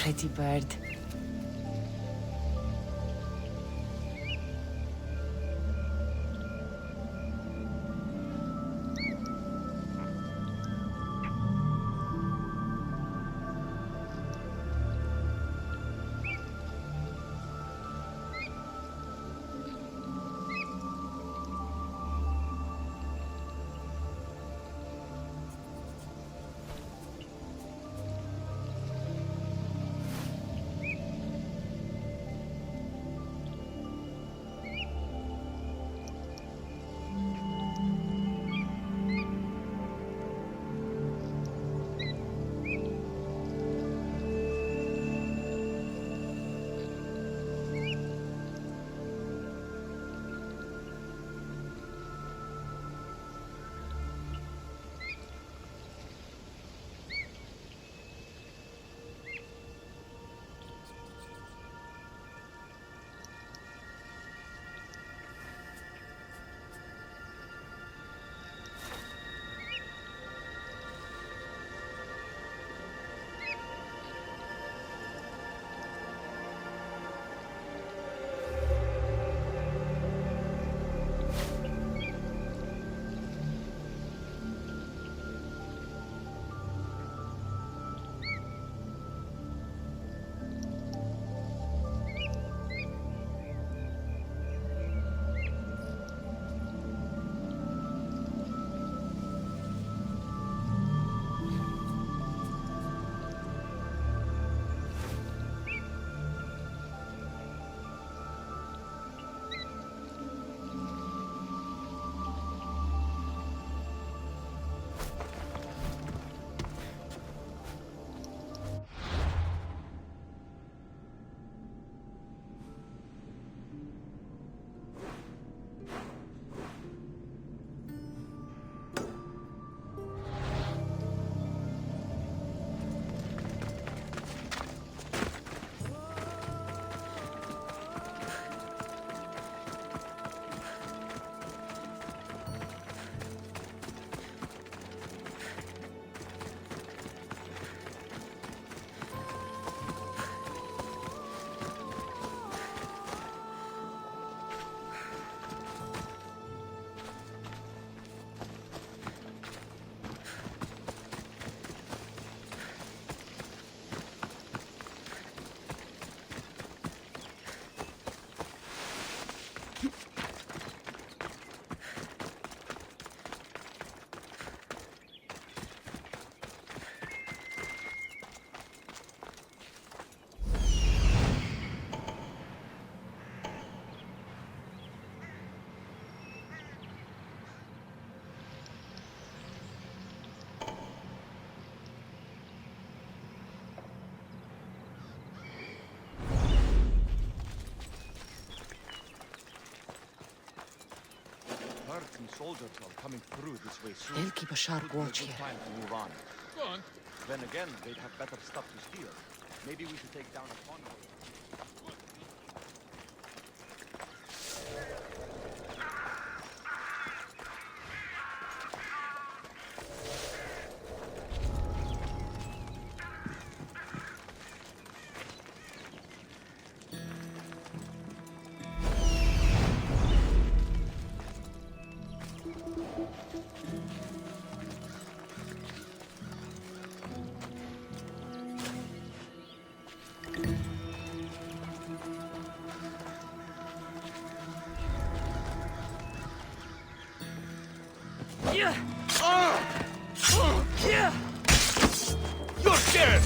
pretty bird. Soldiers are coming through this way soon. They'll keep a sharp watch here. Time to move on. Go on. Then again, they'd have better stuff to steal. Maybe we should take down a convoy. You're scared!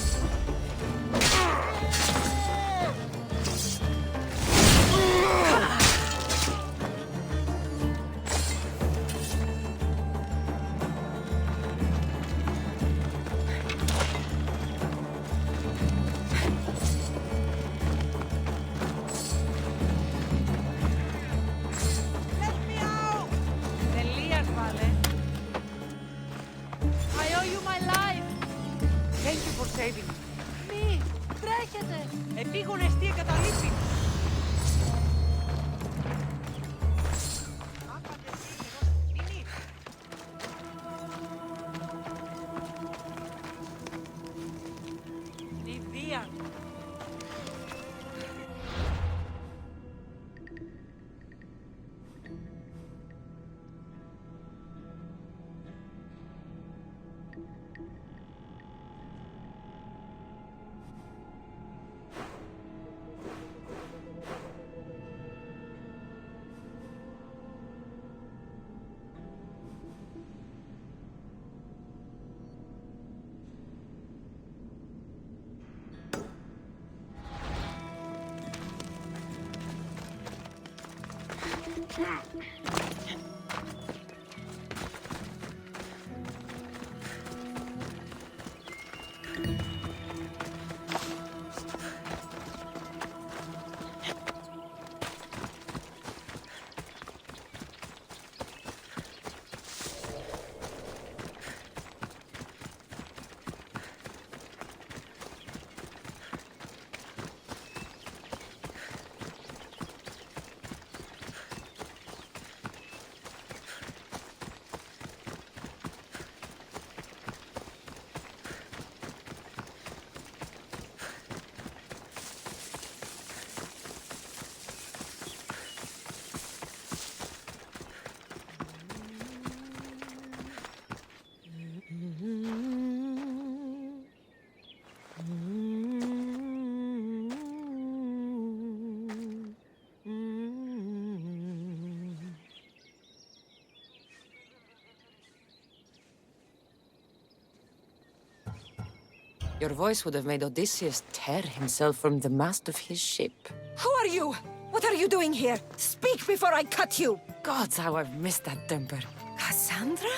Your voice would have made Odysseus tear himself from the mast of his ship. Who are you? What are you doing here? Speak before I cut you! Gods, how I've missed that temper. Cassandra?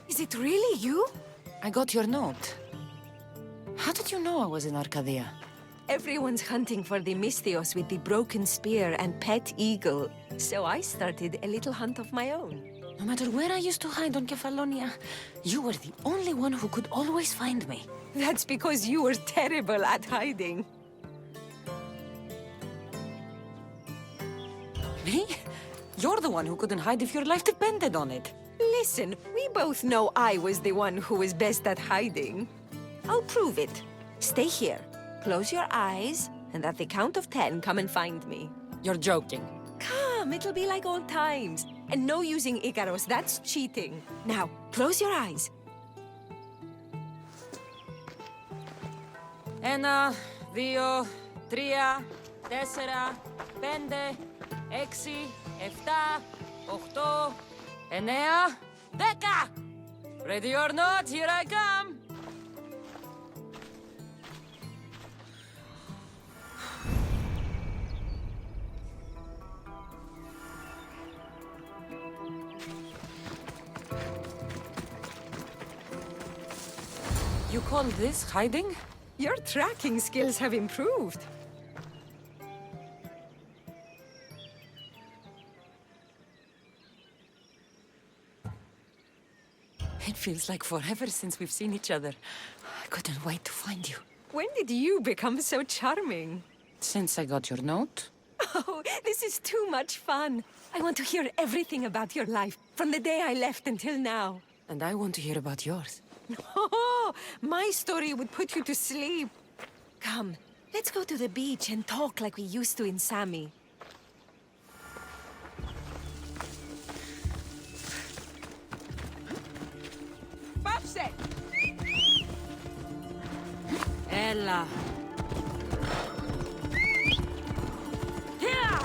Is it really you? I got your note. How did you know I was in Arcadia? Everyone's hunting for the Misthios with the broken spear and pet eagle. So I started a little hunt of my own. No matter where I used to hide on Kefalonia, you were the only one who could always find me. That's because you were terrible at hiding. Me? You're the one who couldn't hide if your life depended on it. Listen, we both know I was the one who was best at hiding. I'll prove it. Stay here, close your eyes, and at the count of 10, come and find me. You're joking. Come, it'll be like old times. And no using Icaros, that's cheating. Now, close your eyes. Ένα, δύο, τρία, τέσσερα, πέντε, έξι, εφτά, οχτώ, εννέα, δέκα! Ready or not, here I come! You call this hiding? Your tracking skills have improved. It feels like forever since we've seen each other. I couldn't wait to find you. When did you become so charming? Since I got your note? Oh, this is too much fun. I want to hear everything about your life, from the day I left until now. And I want to hear about yours. Oh, my story would put you to sleep. Come, let's go to the beach and talk like we used to in Sami. Papse! Ella. Here!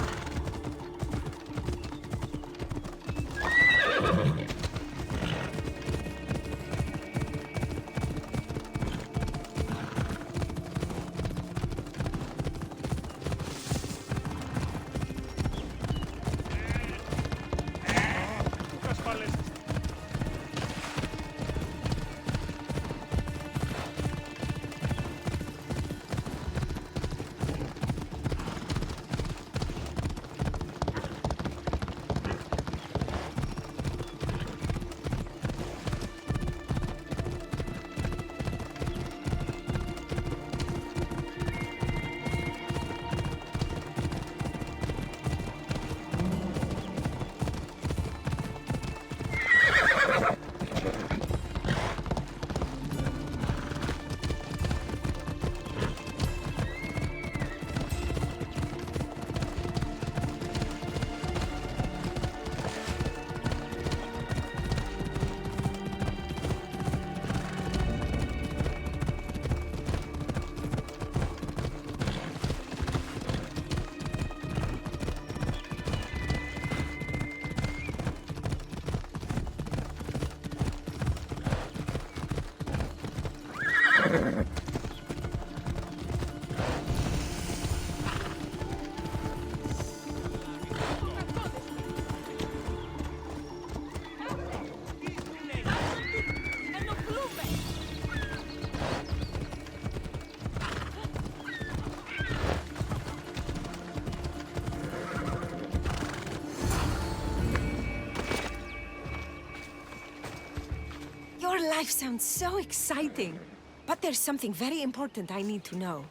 Your life sounds so exciting. But there's something very important I need to know.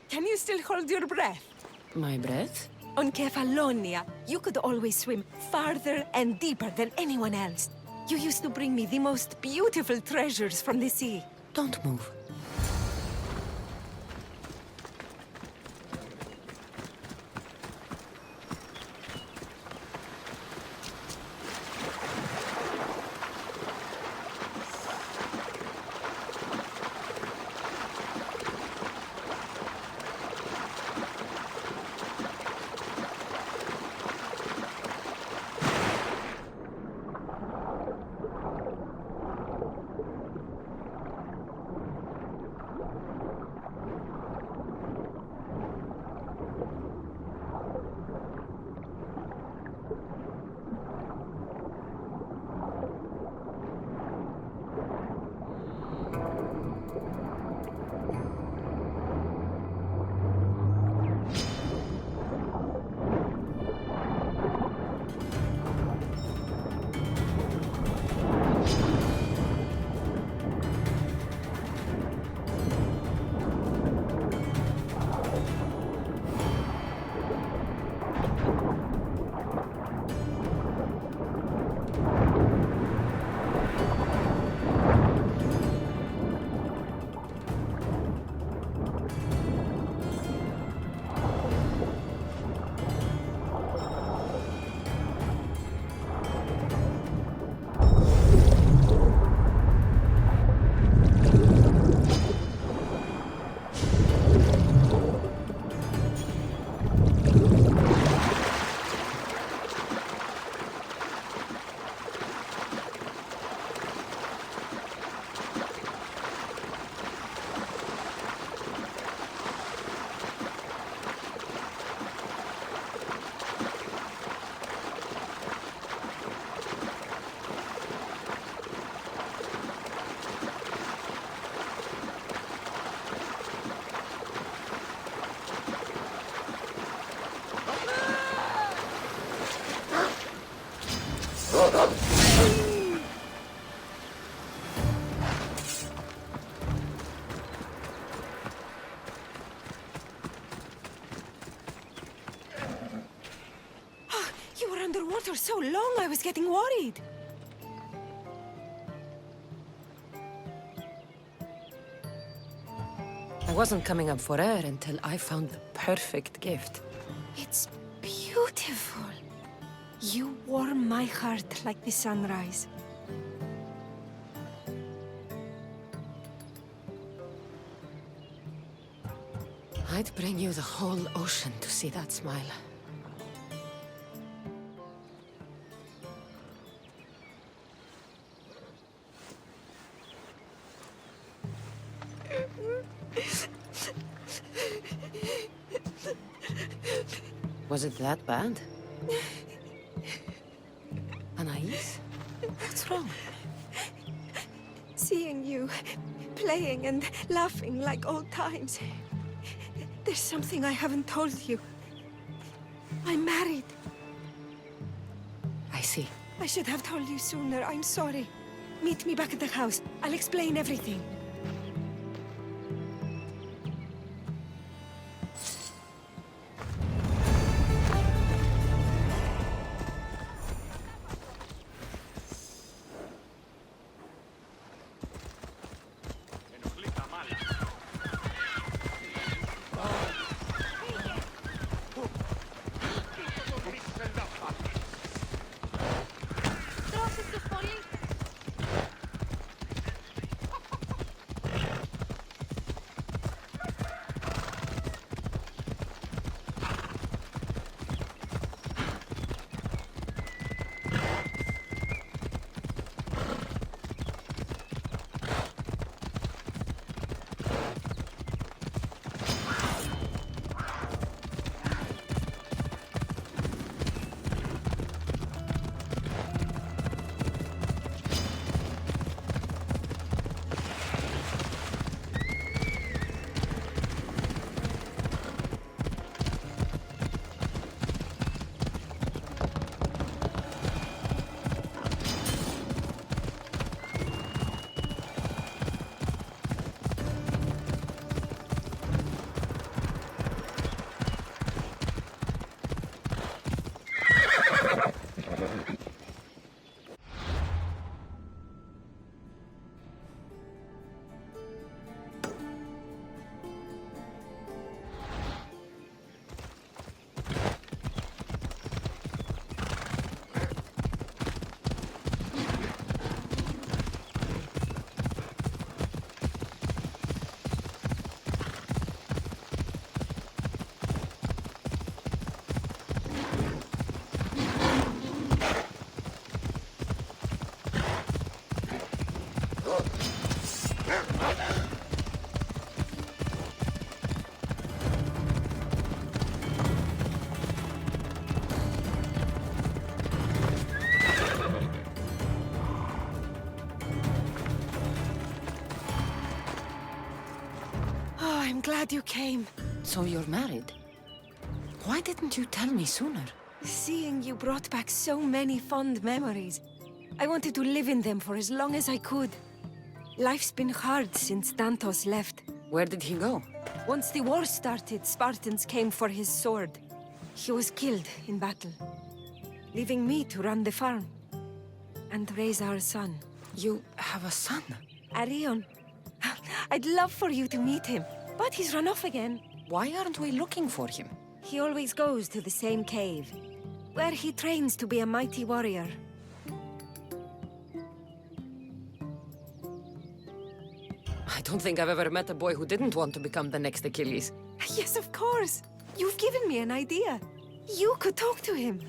Can you still hold your breath? My breath? On Kefalonia, you could always swim farther and deeper than anyone else. You used to bring me the most beautiful treasures from the sea. Don't move. You were underwater so long, I was getting worried. I wasn't coming up for air until I found the perfect gift. It's beautiful. You warm my heart like the sunrise. I'd bring you the whole ocean to see that smile. Was it that bad? Anais? What's wrong? Seeing you playing and laughing like old times. There's something I haven't told you. I'm married. I see. I should have told you sooner. I'm sorry. Meet me back at the house. I'll explain everything. I'm glad you came. So you're married? Why didn't you tell me sooner? Seeing you brought back so many fond memories. I wanted to live in them for as long as I could. Life's been hard since Dantos left. Where did he go? Once the war started, Spartans came for his sword. He was killed in battle, leaving me to run the farm and raise our son. You have a son? Arion. I'd love for you to meet him, but he's run off again. Why aren't we looking for him? He always goes to the same cave, where he trains to be a mighty warrior. I don't think I've ever met a boy who didn't want to become the next Achilles. Yes, of course. You've given me an idea. You could talk to him.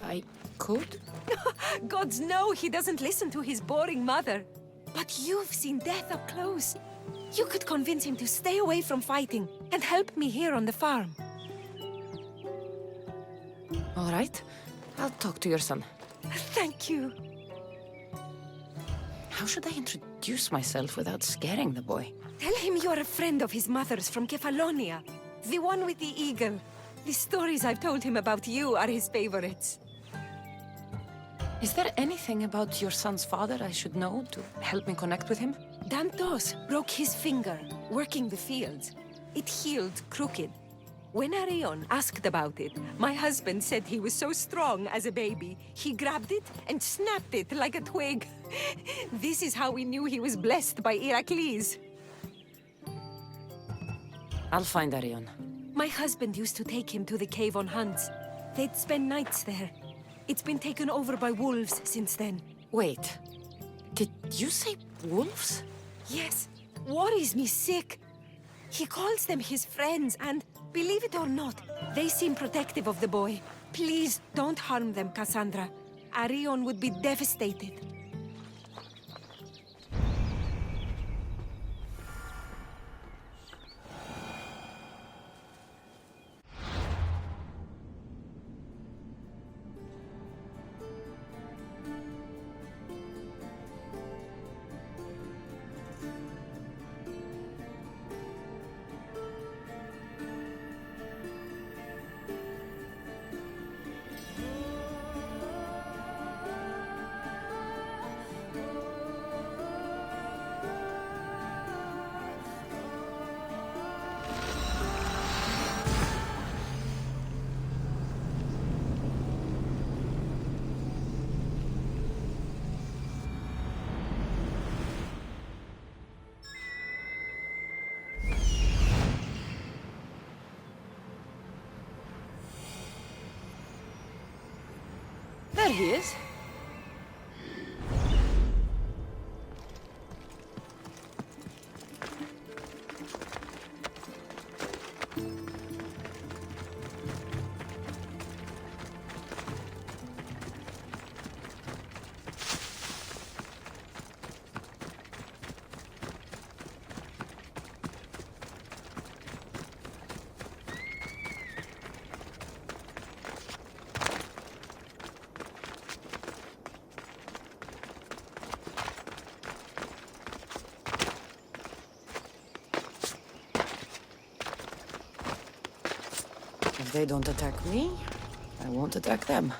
I could? Gods know he doesn't listen to his boring mother. But you've seen death up close. You could convince him to stay away from fighting and help me here on the farm. All right. I'll talk to your son. Thank you. How should I introduce myself without scaring the boy? Tell him you're a friend of his mother's from Kefalonia. The one with the eagle. The stories I've told him about you are his favorites. Is there anything about your son's father I should know to help me connect with him? Dantos broke his finger working the fields. It healed crooked. When Arion asked about it, my husband said he was so strong as a baby, he grabbed it and snapped it like a twig. This is how we knew he was blessed by Heracles. I'll find Arion. My husband used to take him to the cave on hunts. They'd spend nights there. It's been taken over by wolves since then. Wait. Did you say wolves? Yes, worries me sick. He calls them his friends and, believe it or not, they seem protective of the boy. Please don't harm them, Cassandra. Arion would be devastated. There he is. If they don't attack me, I won't attack them.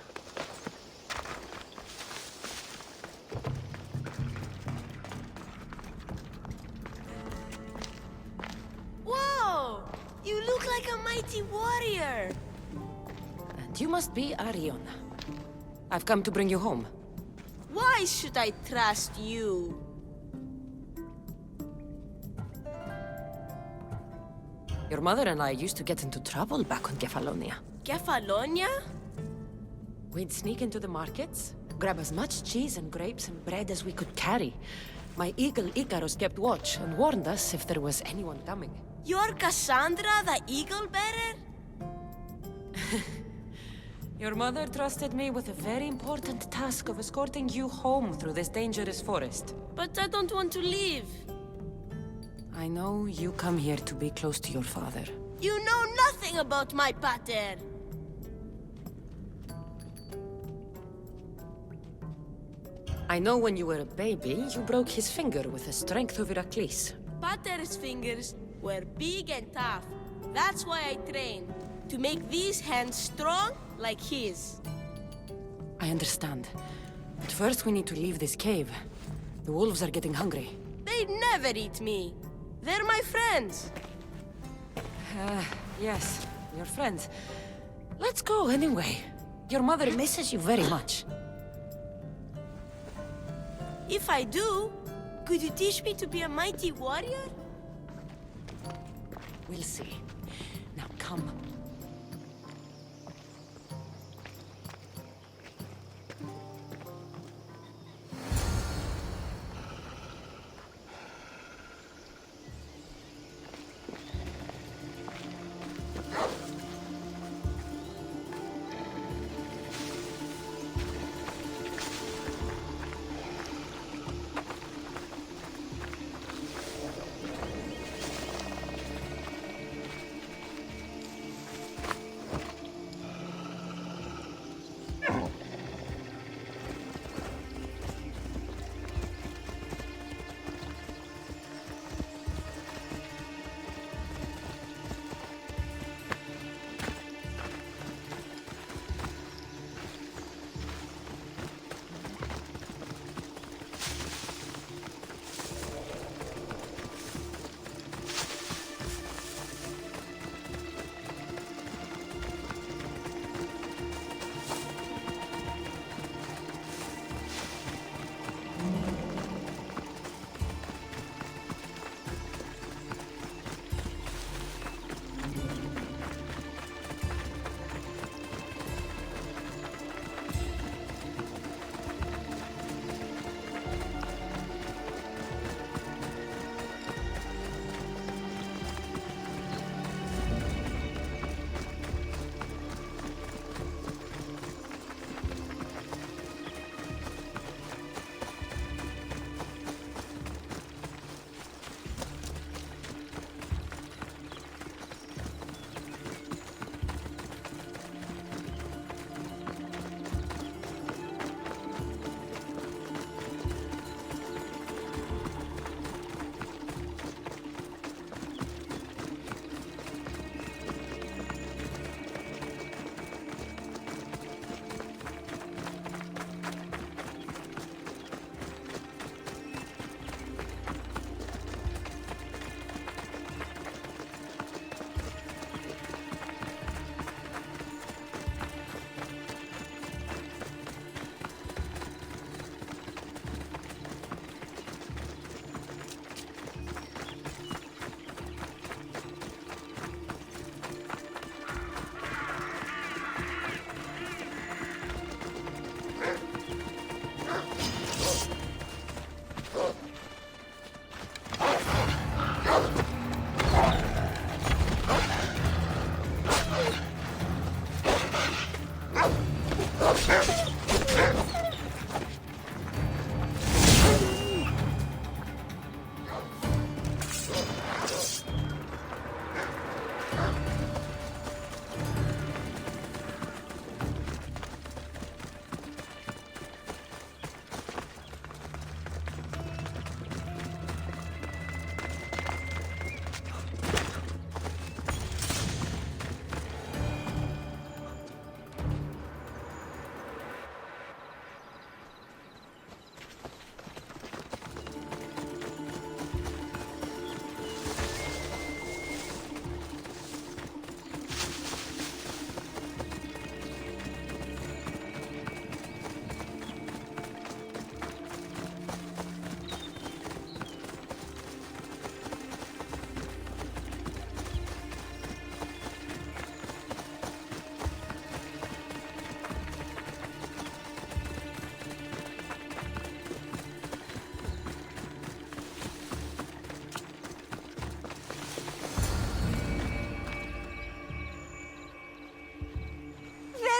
Whoa! You look like a mighty warrior! And you must be Arion. I've come to bring you home. Why should I trust you? Your mother and I used to get into trouble back on Kefalonia. Kefalonia? We'd sneak into the markets, grab as much cheese and grapes and bread as we could carry. My eagle Icarus kept watch and warned us if there was anyone coming. You're Cassandra, the eagle bearer? Your mother trusted me with a very important task of escorting you home through this dangerous forest. But I don't want to leave. I know you come here to be close to your father. You know nothing about my pater. I know when you were a baby, you broke his finger with the strength of Heracles. Pater's fingers We're big and tough. That's why I train. To make these hands strong like his. I understand. But first we need to leave this cave. The wolves are getting hungry. They'd never eat me. They're my friends. Yes, your friends. Let's go anyway. Your mother misses you very much. If I do, could you teach me to be a mighty warrior? We'll see. Now come.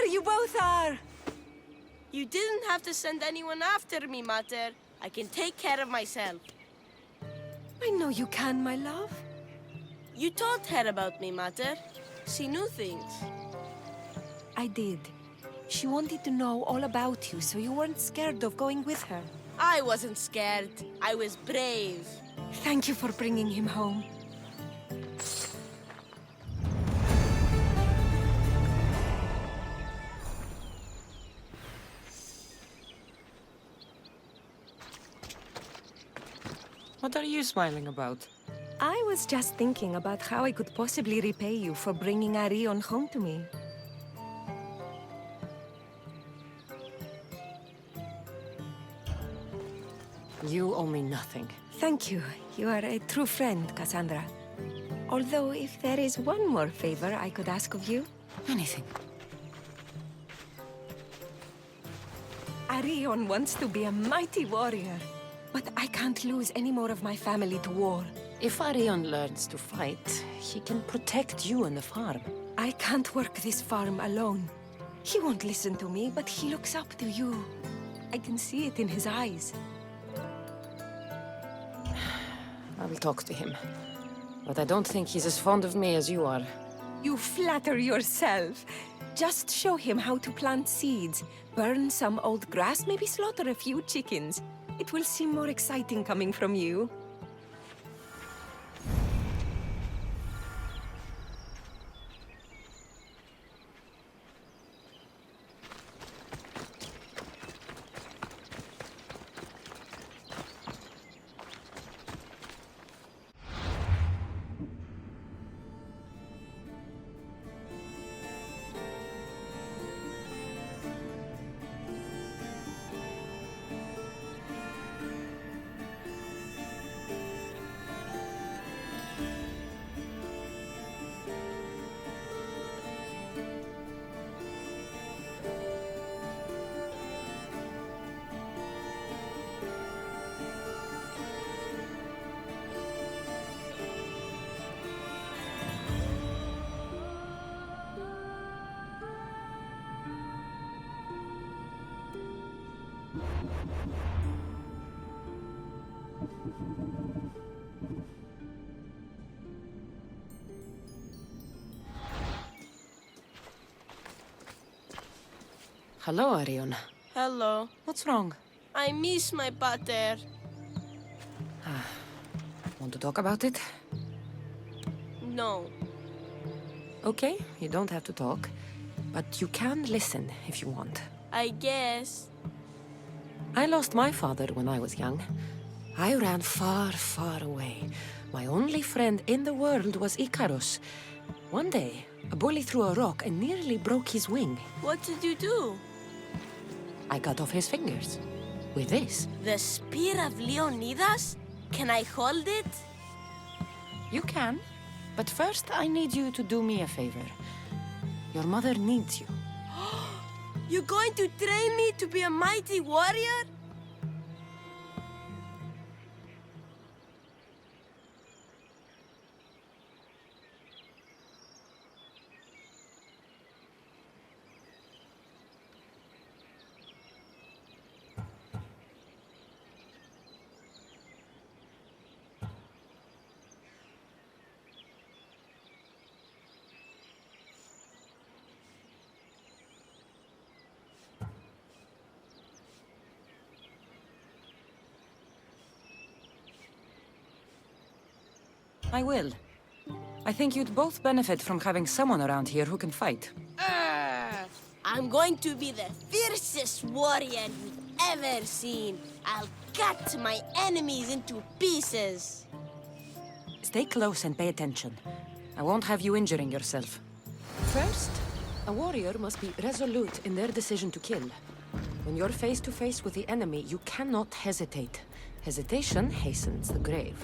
You both are! You didn't have to send anyone after me, Mater. I can take care of myself. I know you can, my love. You told her about me, Mater. She knew things. I did. She wanted to know all about you, so you weren't scared of going with her. I wasn't scared. I was brave. Thank you for bringing him home. What are you smiling about? I was just thinking about how I could possibly repay you for bringing Arion home to me. You owe me nothing. Thank you. You are a true friend, Cassandra. Although, if there is one more favor I could ask of you... Anything. Arion wants to be a mighty warrior. But I can't lose any more of my family to war. If Arion learns to fight, he can protect you and the farm. I can't work this farm alone. He won't listen to me, but he looks up to you. I can see it in his eyes. I will talk to him. But I don't think he's as fond of me as you are. You flatter yourself. Just show him how to plant seeds, burn some old grass, maybe slaughter a few chickens. It will seem more exciting coming from you. Hello, Arion. Hello. What's wrong? I miss my pater. Want to talk about it? No. Okay, you don't have to talk. But you can listen if you want. I guess. I lost my father when I was young. I ran far, far away. My only friend in the world was Icarus. One day, a bully threw a rock and nearly broke his wing. What did you do? I cut off his fingers. With this. The spear of Leonidas? Can I hold it? You can. But first, I need you to do me a favor. Your mother needs you. You're going to train me to be a mighty warrior? I will. I think you'd both benefit from having someone around here who can fight. I'm going to be the fiercest warrior you've ever seen. I'll cut my enemies into pieces. Stay close and pay attention. I won't have you injuring yourself. First, a warrior must be resolute in their decision to kill. When you're face to face with the enemy, you cannot hesitate. Hesitation hastens the grave.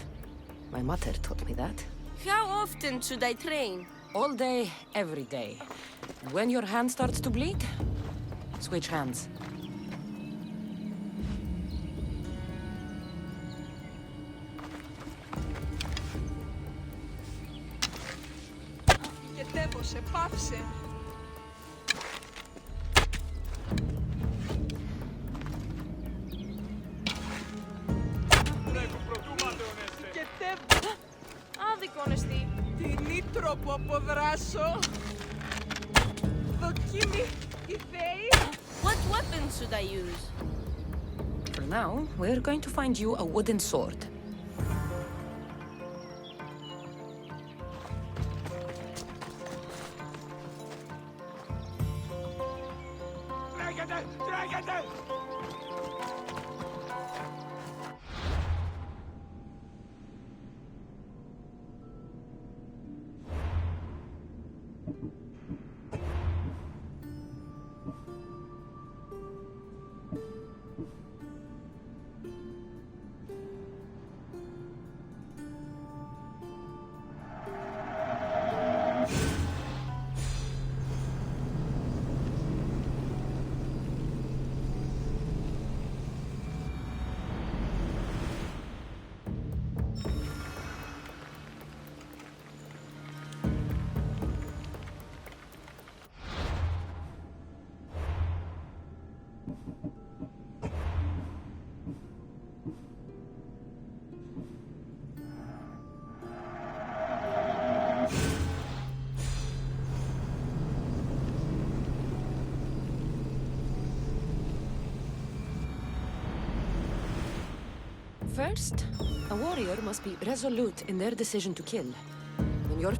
My mother taught me that. How often should I train? All day, every day. And when your hand starts to bleed, switch hands. Γετεύωσε, πάψε. Άδικο εστί. Τι τρόπο αποδράσω. Δοκίμη, οι θέοι. What weapons should I use? For now, we're going to find you a wooden sword. Τρέχετε! Τρέχετε! First, a warrior must be resolute in their decision to kill. When you're...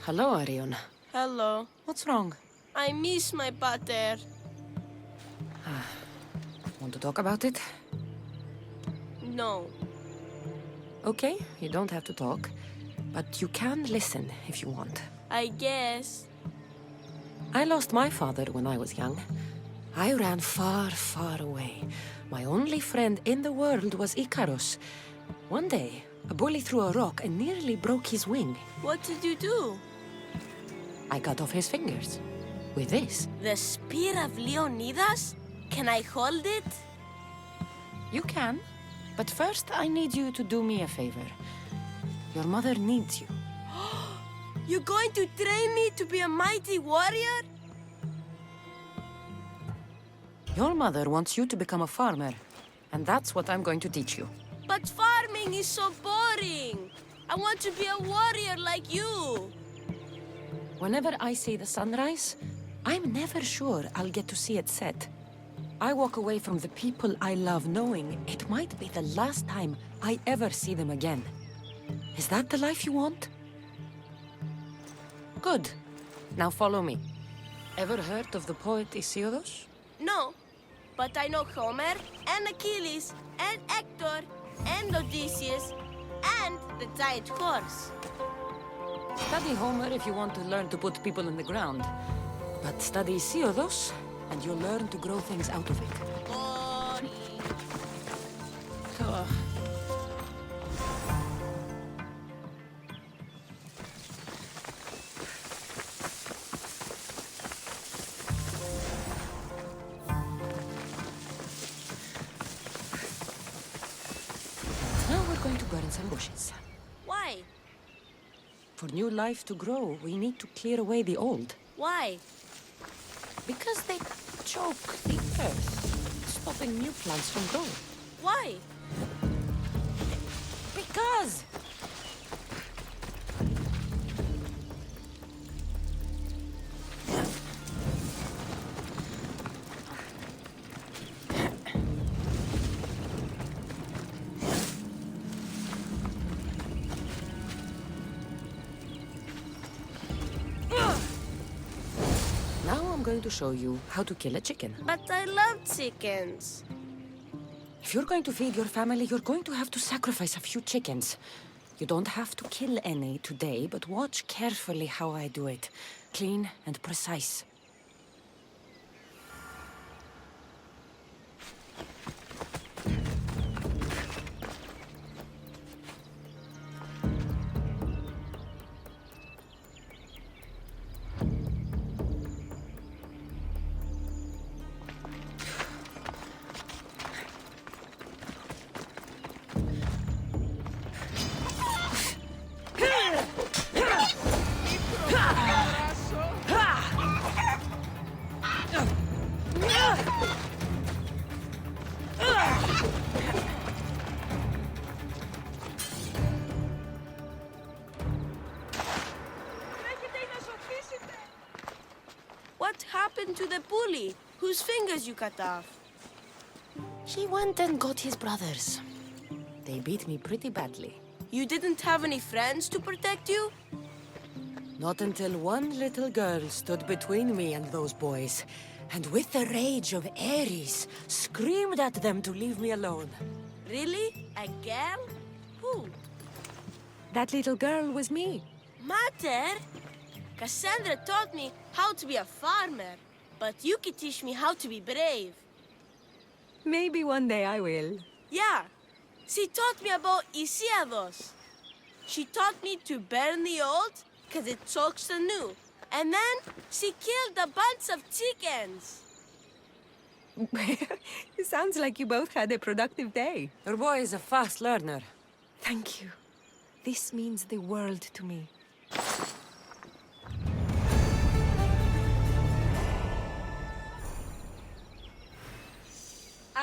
Hello, Arion. Hello. What's wrong? I miss my pater. Want to talk about it? No. Okay, you don't have to talk. But you can listen if you want. I guess. I lost my father when I was young. I ran far, far away. My only friend in the world was Icarus. One day, a bully threw a rock and nearly broke his wing. What did you do? I cut off his fingers. With this. The spear of Leonidas? Can I hold it? You can. But first, I need you to do me a favor. Your mother needs you. You're going to train me to be a mighty warrior? Your mother wants you to become a farmer. And that's what I'm going to teach you. But farming is so boring. I want to be a warrior like you. Whenever I see the sunrise, I'm never sure I'll get to see it set. I walk away from the people I love knowing it might be the last time I ever see them again. Is that the life you want? Good. Now follow me. Ever heard of the poet Isildos? No, but I know Homer and Achilles and Hector and Odysseus and the giant horse. Study Homer if you want to learn to put people in the ground. But study Isildos, and you'll learn to grow things out of it. Gorani. Now we're going to burn some bushes. Why? For new life to grow, we need to clear away the old. Why? Because they choke the earth, stopping new plants from growing. Why? Because! Now I'm going to show you how to kill a chicken. But I love chickens. If you're going to feed your family, you're going to have to sacrifice a few chickens. You don't have to kill any today, but watch carefully how I do it. Clean and precise. What happened to the bully whose fingers you cut off? She went and got his brothers. They beat me pretty badly. You didn't have any friends to protect you? Not until one little girl stood between me and those boys, and with the rage of Ares, screamed at them to leave me alone. Really? A girl? Who? That little girl was me. Mater? Cassandra taught me how to be a farmer, but you could teach me how to be brave. Maybe one day I will. Yeah, She taught me about Isiados. She taught me to burn the old, because it chokes the new. And then she killed a bunch of chickens. It sounds like you both had a productive day. Your boy is a fast learner. Thank you. This means the world to me.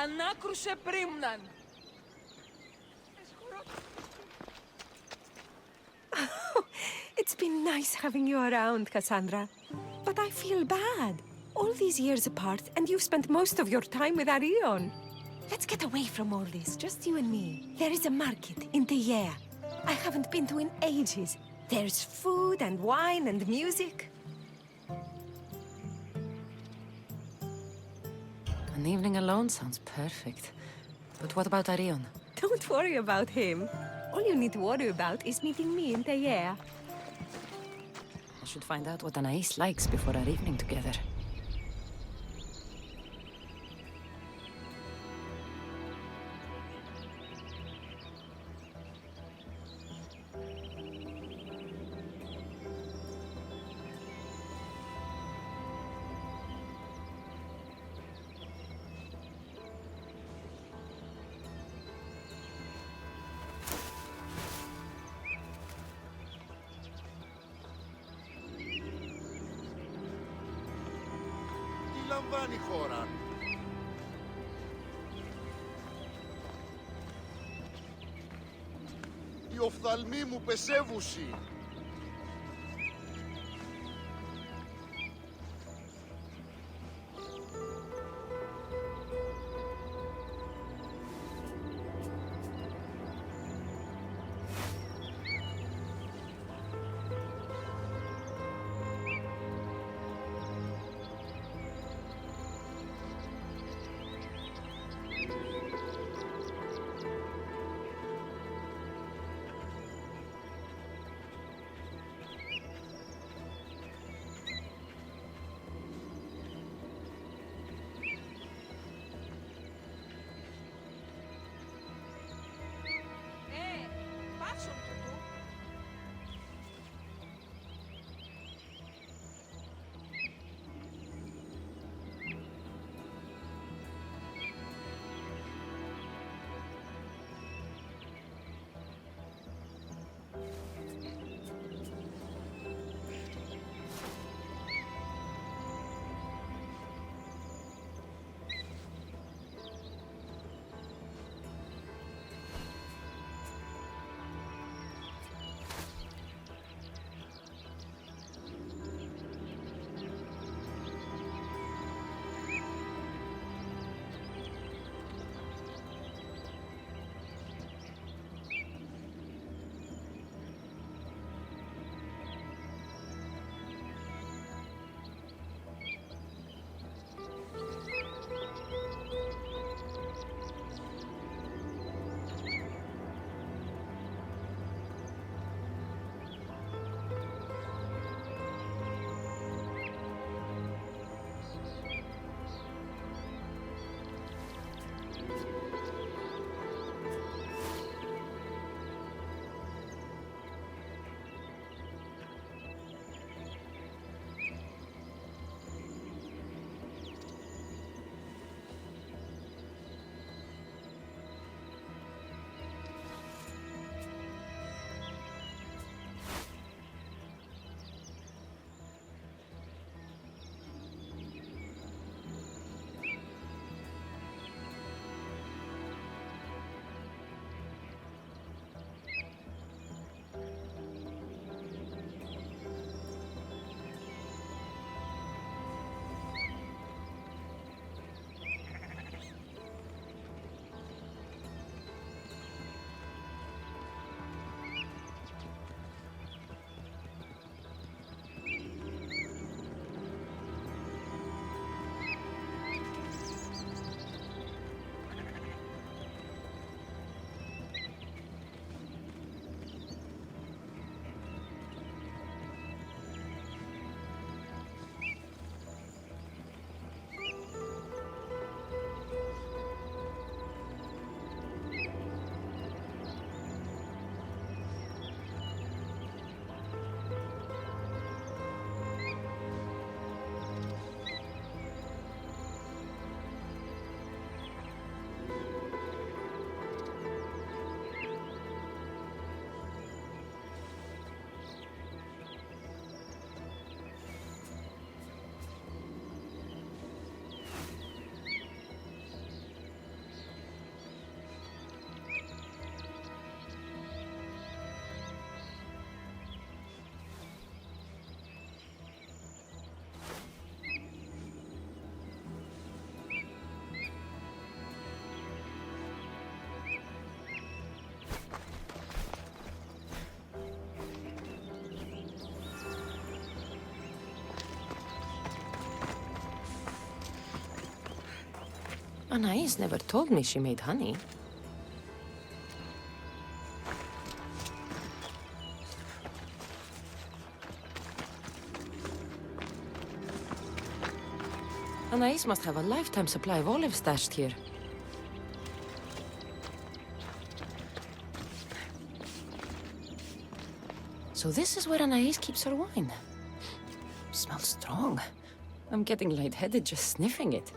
Ανάκρουσε πρίμναν. It's been nice having you around, Cassandra. But I feel bad. All these years apart, and you've spent most of your time with Arion. Let's get away from all this, just you and me. There is a market in Tegea. I haven't been to in ages. There's food and wine and music. An evening alone sounds perfect. But what about Arion? Don't worry about him. All you need to worry about is meeting me in Tegea. I should find out what Anais likes before our evening together. Τι λαμβάνει η χώρα? Οι οφθαλμοί μου πεσεύουσι. Anais never told me she made honey. Anais must have a lifetime supply of olives stashed here. So this is where Anais keeps her wine. Smells strong. I'm getting lightheaded just sniffing it.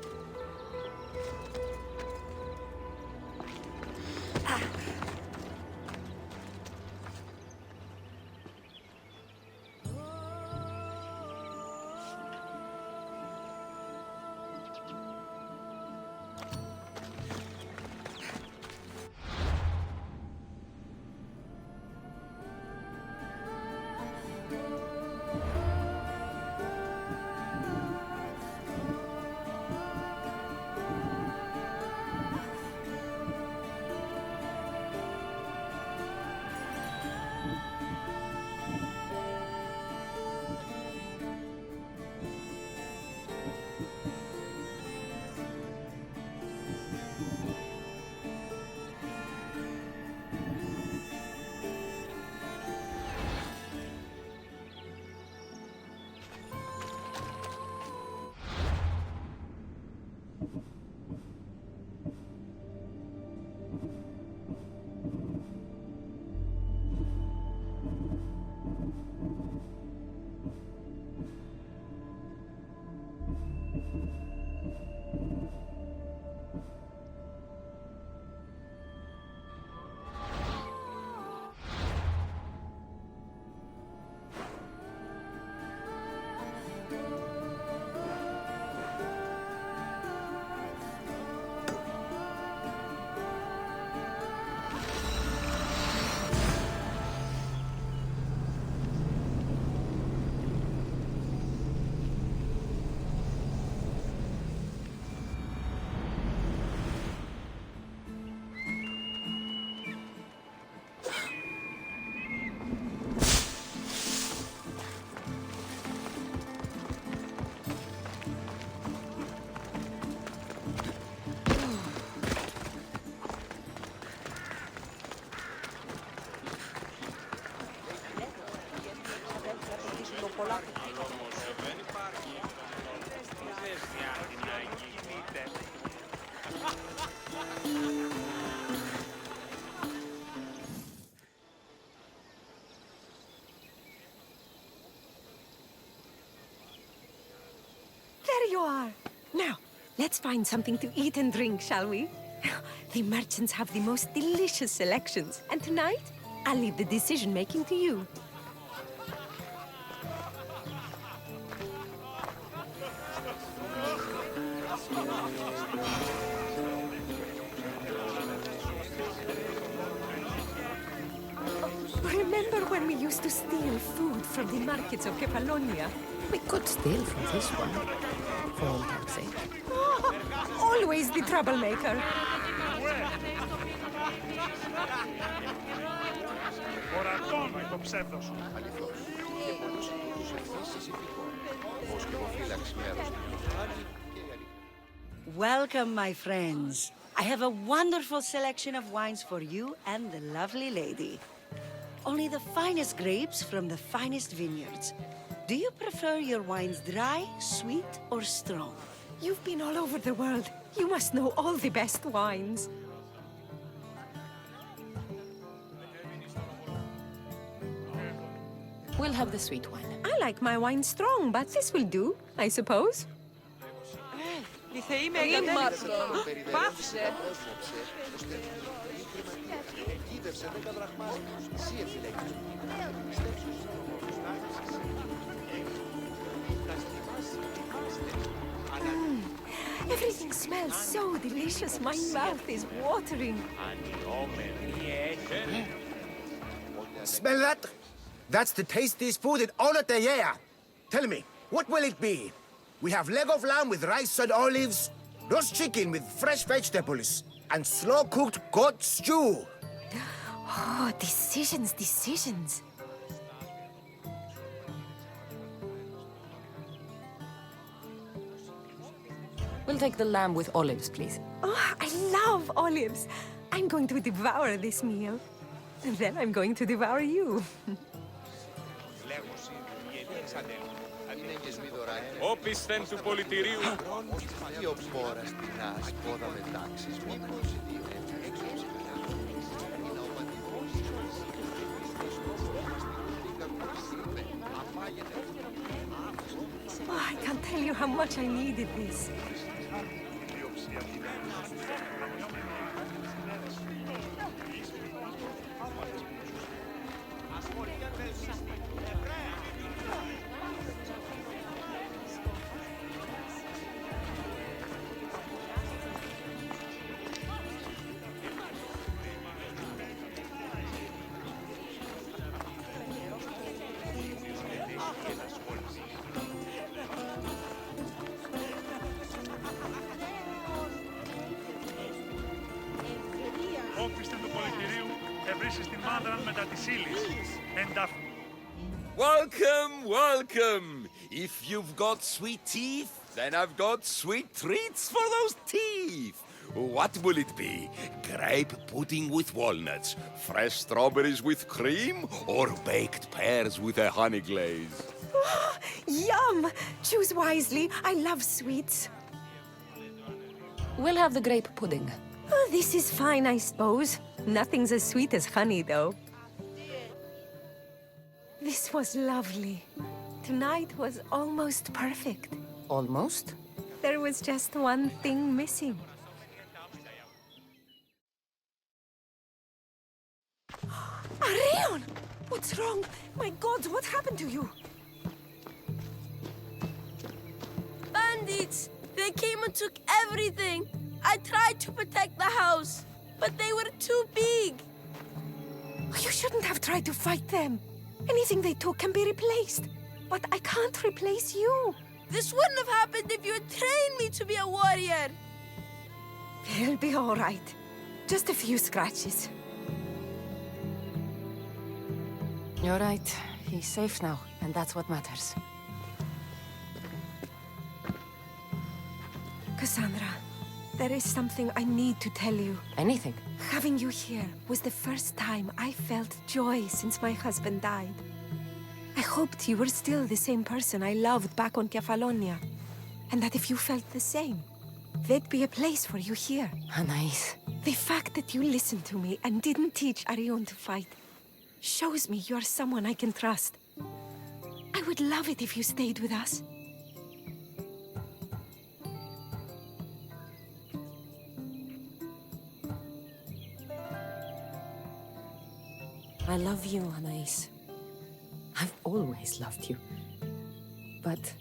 There you are. Now, let's find something to eat and drink, shall we? The merchants have the most delicious selections, and tonight, I'll leave the decision-making to you. Remember when we used to steal food from the markets of Kefalonia? We could steal from this one, for all time's sake. Oh, always the troublemaker. Ορατώνω το ψεύδο σου. Αληθώς. Και πολλούς τους ευθύσεις υπηκών. Ως και υποφύλαξη μέρος του Gorani και η αλήθεια. Welcome, my friends. I have a wonderful selection of wines for you and the lovely lady. Only the finest grapes from the finest vineyards. Do you prefer your wines dry, sweet, or strong? You've been all over the world. You must know all the best wines. We'll have the sweet wine. I like my wine strong, but this will do, I suppose. Οι θεοί με εγκατέλειψαν. Πάψε. Έστρεψε, ώστε η χρηματική κοίτευσε 10 δραχμάς. Εσύ επιλέγεις. Πιστέψου στους Everything smells so delicious. My mouth is watering. Smell that? That's the tastiest food in all of Tegea. Tell me, what will it be? We have leg of lamb with rice and olives, roast chicken with fresh vegetables, and slow-cooked goat stew. Oh, decisions, decisions. We'll take the lamb with olives, please. Oh, I love olives. I'm going to devour this meal. And then I'm going to devour you. Όπισθεν του πολιτηρίου. Δύο πόρα στην άσποδα μετάξεις. Μήπως Oh, I can't tell you how much I needed this. Όπισθεν του πολιτηρίου ευρίσεις την μάνδρα μετά της ύλης. Welcome, welcome. If you've got sweet teeth, then I've got sweet treats for those teeth. What will it be? Grape pudding with walnuts, fresh strawberries with cream, or baked pears with a honey glaze? Oh, yum! Choose wisely. I love sweets. We'll have the grape pudding. Oh, this is fine, I suppose. Nothing's as sweet as honey, though. This was lovely. Tonight was almost perfect. Almost? There was just one thing missing. Arion! What's wrong? My God, what happened to you? Bandits! They came and took everything. I tried to protect the house, but they were too big. You shouldn't have tried to fight them. Anything they took can be replaced. But I can't replace you. This wouldn't have happened if you had trained me to be a warrior. It'll be all right. Just a few scratches. You're right. He's safe now, and that's what matters. Cassandra, there is something I need to tell you. Anything? Having you here was the first time I felt joy since my husband died. I hoped you were still the same person I loved back on Kefalonia. And that if you felt the same, there'd be a place for you here. Anais. The fact that you listened to me and didn't teach Arion to fight shows me you're someone I can trust. I would love it if you stayed with us. I love you, Anais. I've always loved you. But...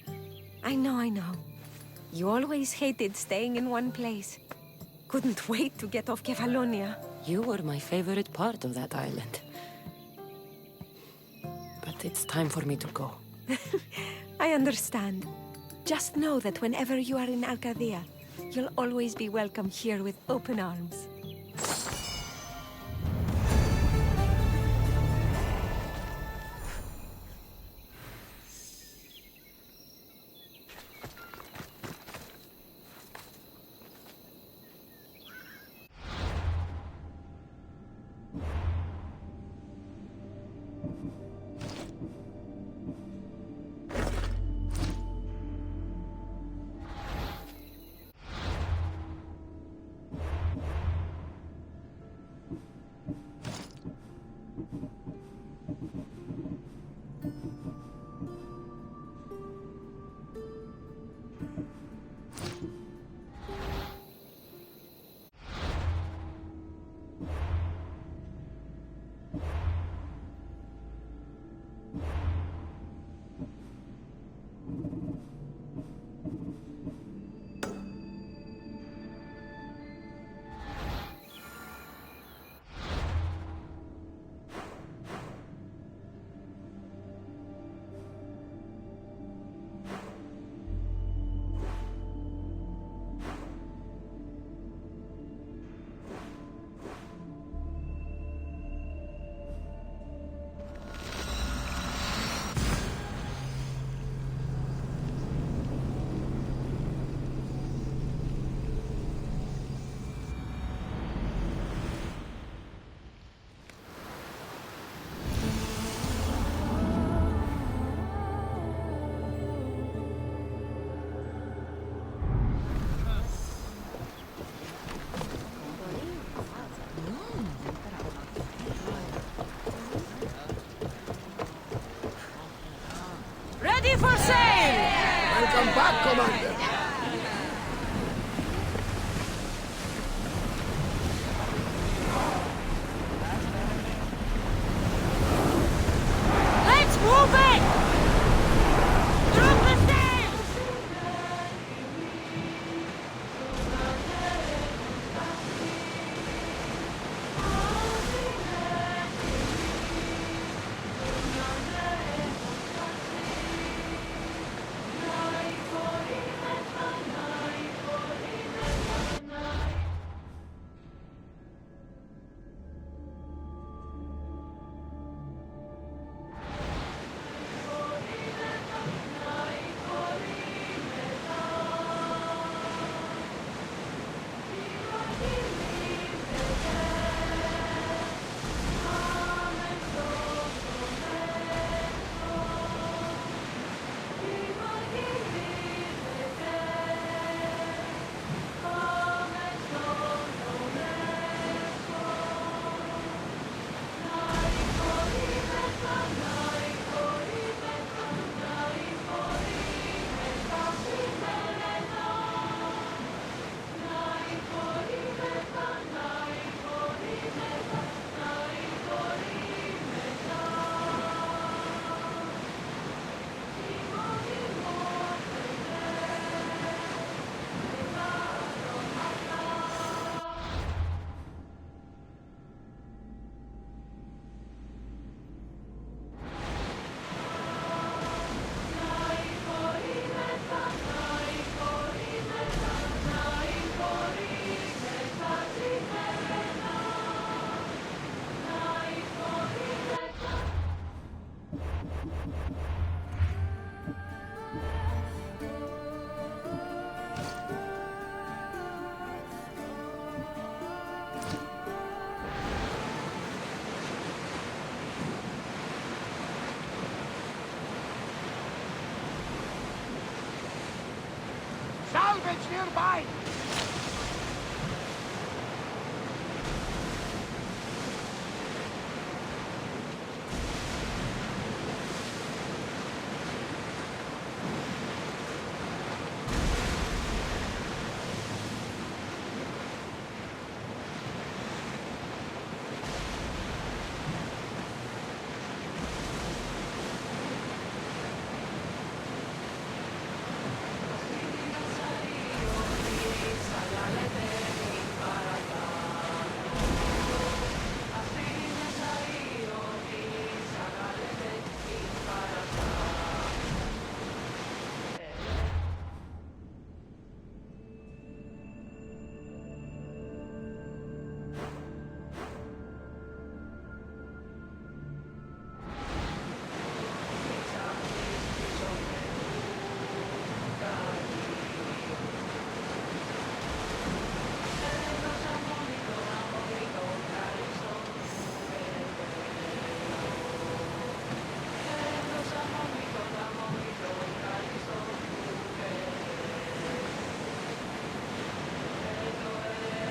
I know. You always hated staying in one place. Couldn't wait to get off Kefalonia. you were my favorite part of that island. But it's time for me to go. I understand. Just know that whenever you are in Arcadia, you'll always be welcome here with open arms. Ready for sail! Welcome back, Commander. Let's move it! Drop the sails! Salvage nearby!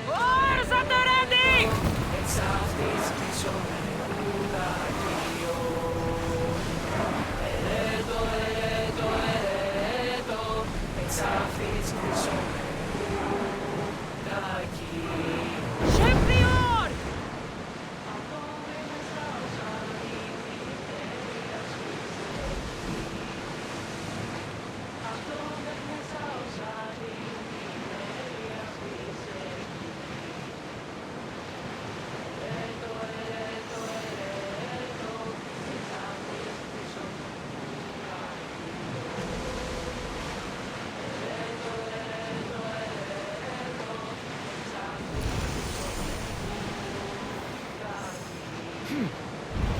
Oars at the ready! Ship the oar!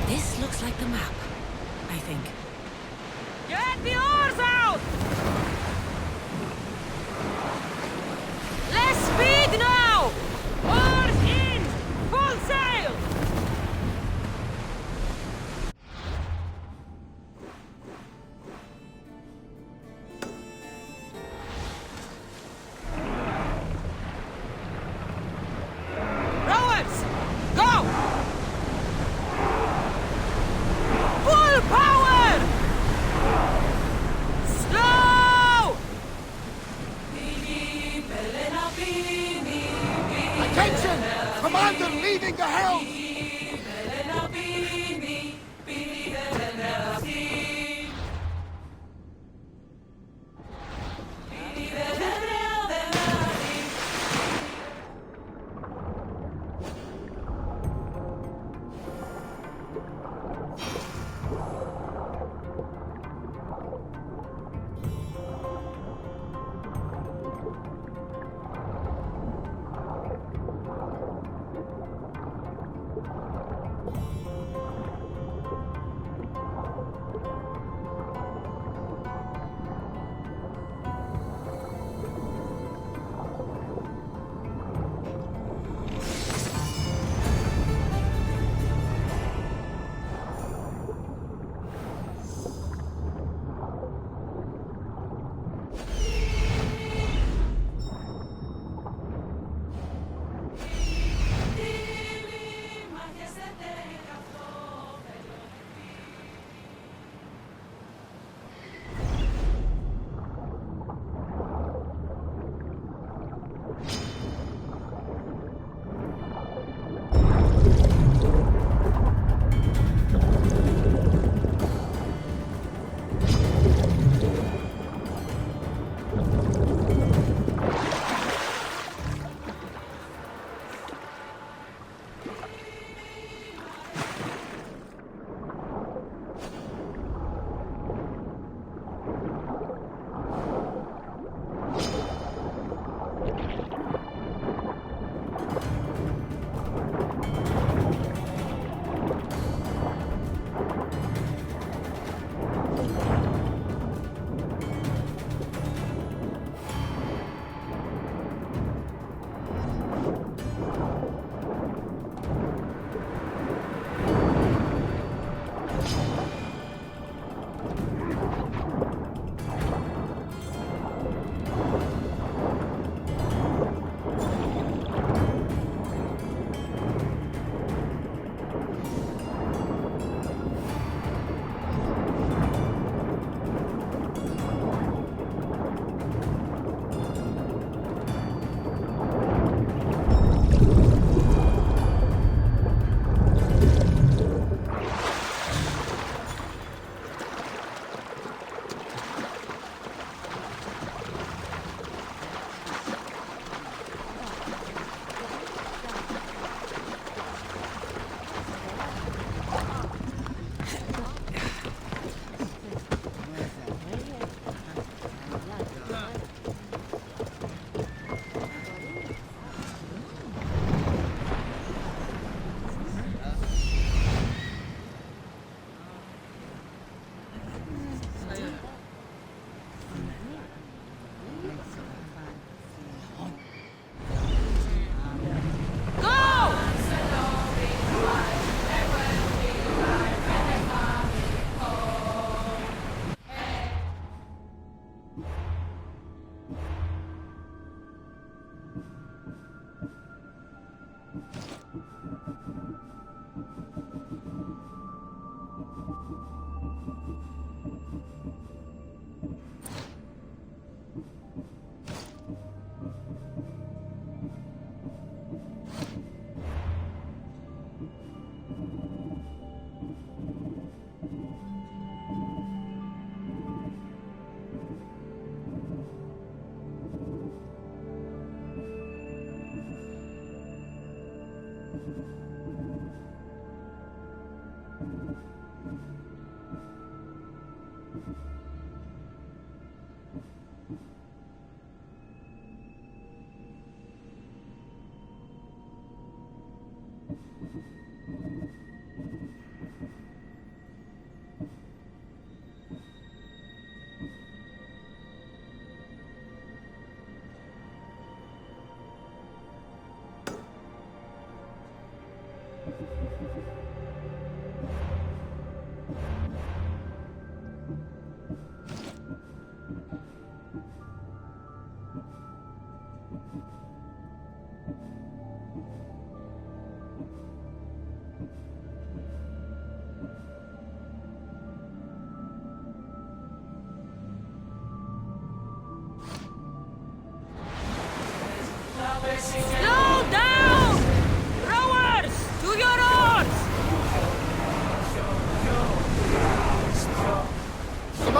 This looks like the map, I think. Get the oars out! Less speed now! Oars in! Full sail! Rowers! Go! Full power!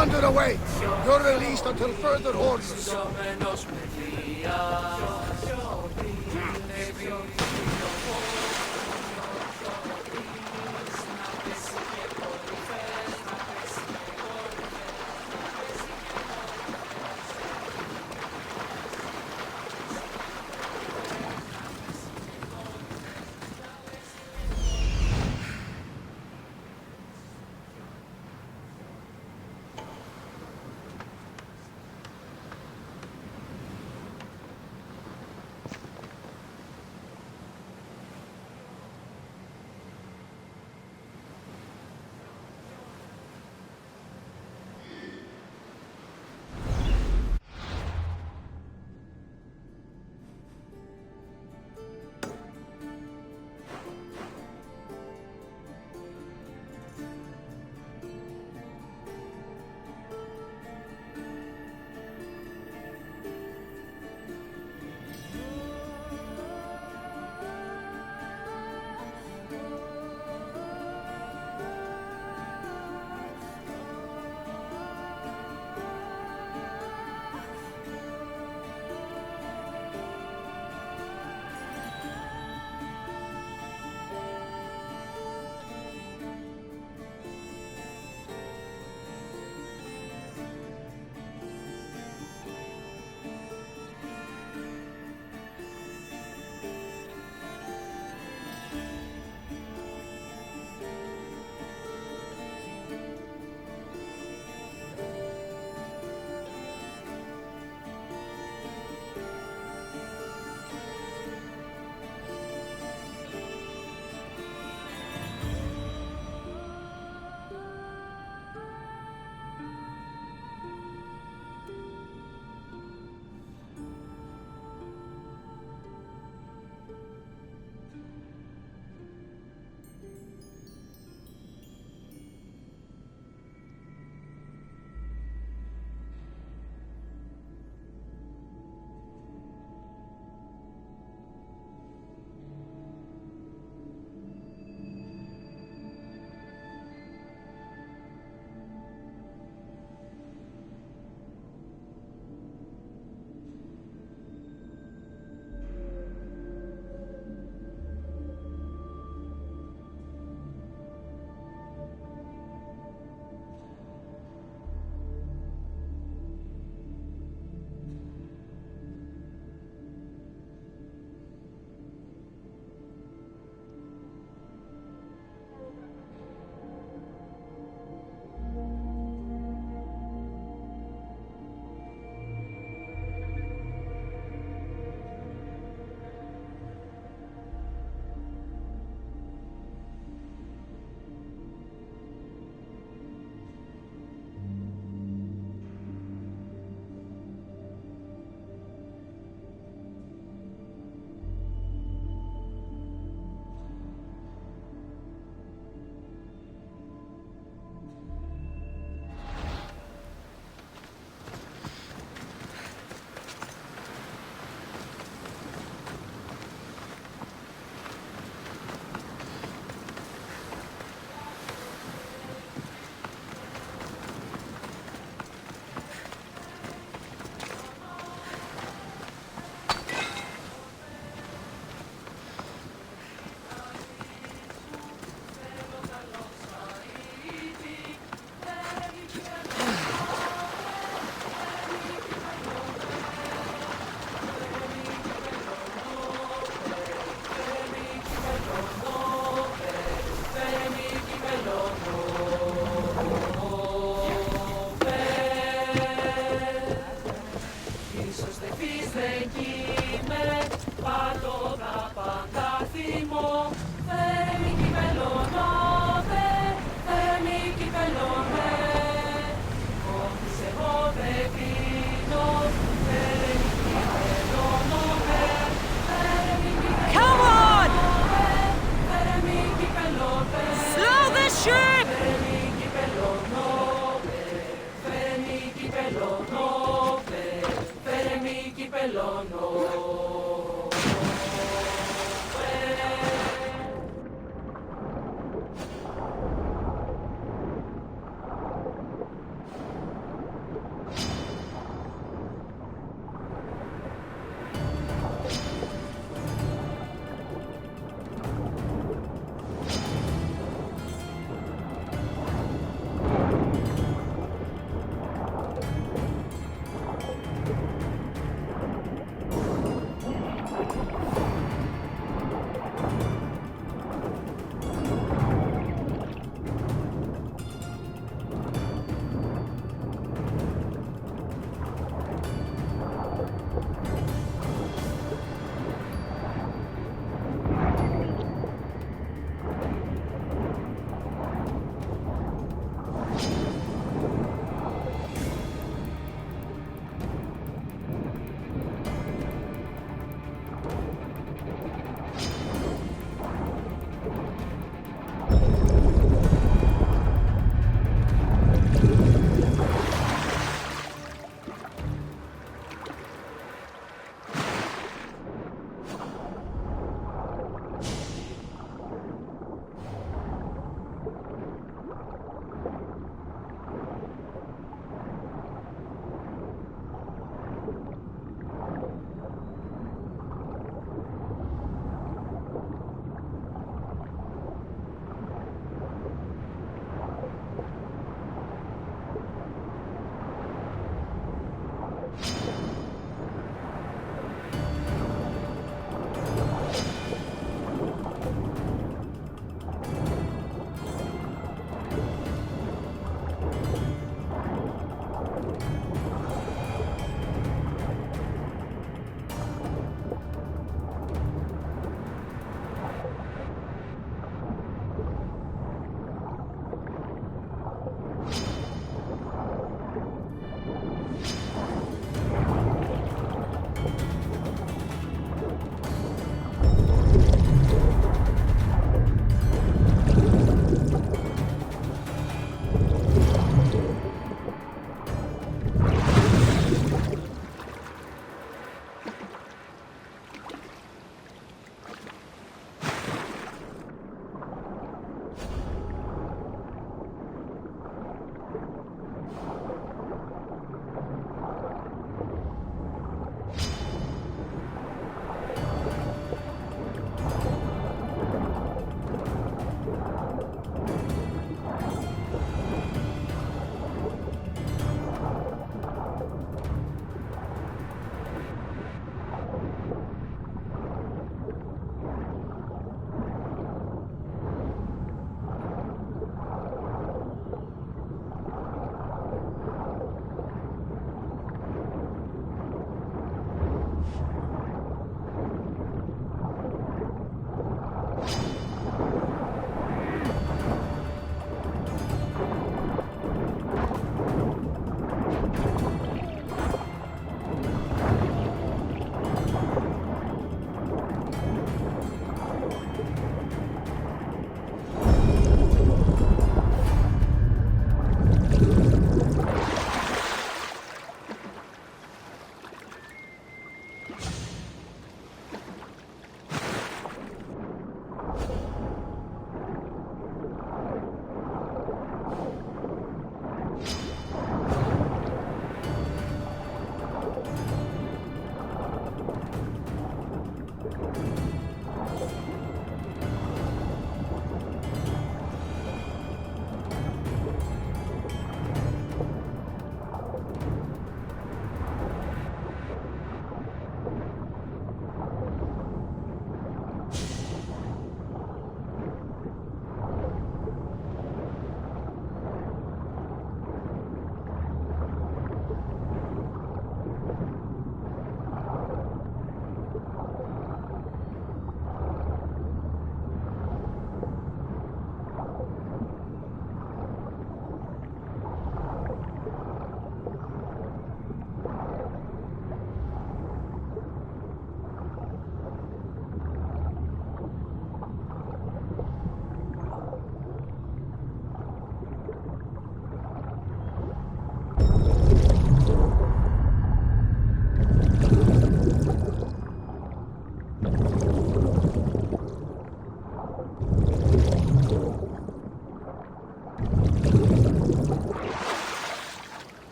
commander awaits. You're released until further orders.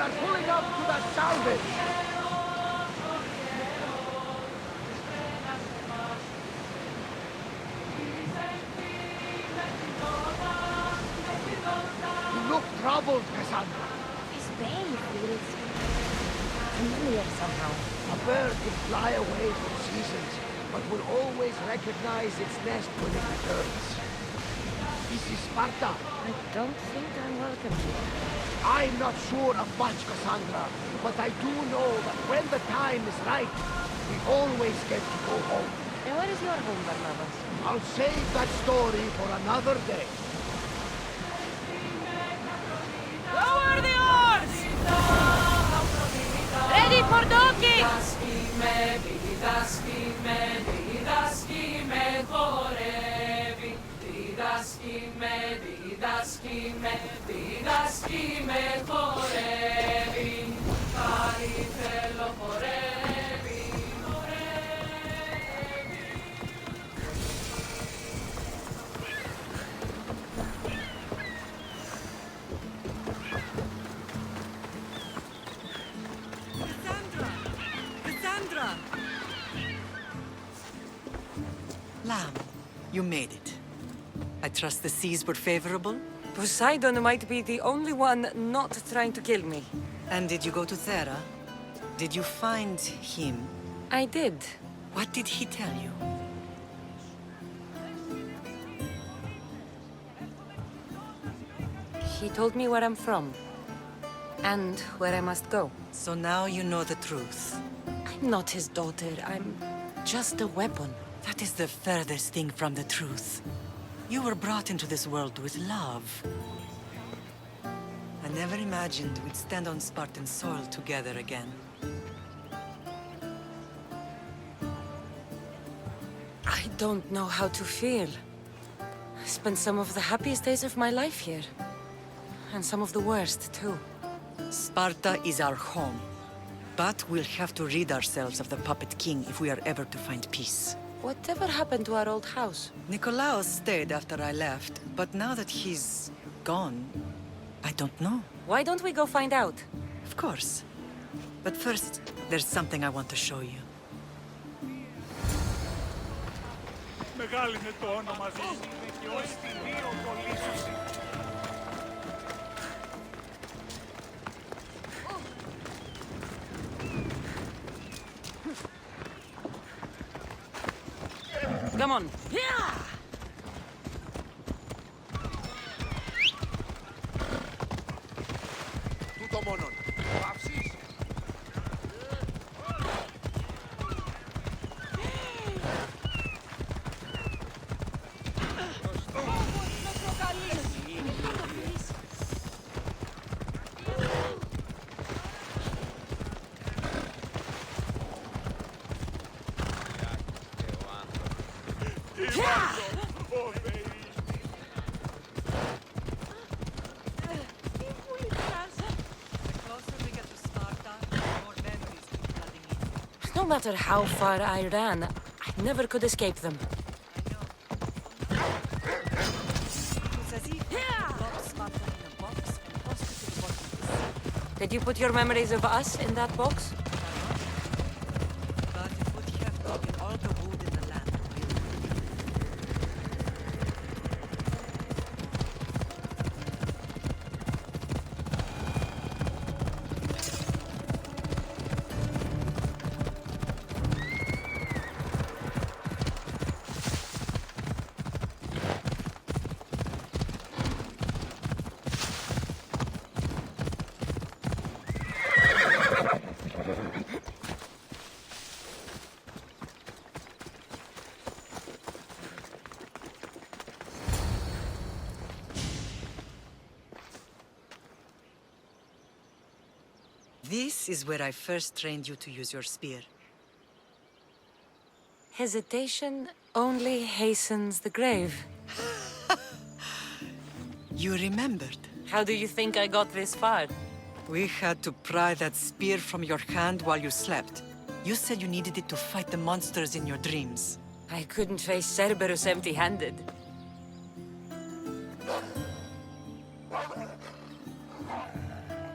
are pulling up to the salvage! You look troubled, Cassandra. His bay feels familiar somehow. A bird can fly away for seasons, but will always recognize its nest when it returns. This is Sparta. I don't think I'm welcome here. I'm not sure of much, Cassandra, but I do know that when the time is right, we always get to go home. And where is your home, Barnabas? I'll save that story for another day. Lower the oars! Ready for docking! Cassandra! Lamb, you made it. I trust the seas were favorable? Poseidon might be the only one not trying to kill me. And did you go to Thera? Did you find him? I did. What did he tell you? He told me where I'm from. And where I must go. So now you know the truth. I'm not his daughter. I'm just a weapon. That is the furthest thing from the truth. You were brought into this world with love. I never imagined we'd stand on Spartan soil together again. I don't know how to feel. I spent some of the happiest days of my life here. And some of the worst, too. Sparta is our home. But we'll have to rid ourselves of the Puppet King if we are ever to find peace. Whatever happened to our old house? Nikolaos stayed after I left, but now that he's gone, I don't know. Why don't we go find out? Of course. But first, there's something I want to show you. Μεγάλη είναι το όνομα της και ως τιμίο κολλήσουσι. Come on. Τούτο μόνον. Παύσεις. No matter how far I ran, I never could escape them. Did you put your memories of us in that box? But it would have taken all the wood in the land. This is where I first trained you to use your spear. Hesitation only hastens the grave. You remembered. How do you think I got this far? We had to pry that spear from your hand while you slept. You said you needed it to fight the monsters in your dreams. I couldn't face Cerberus empty-handed.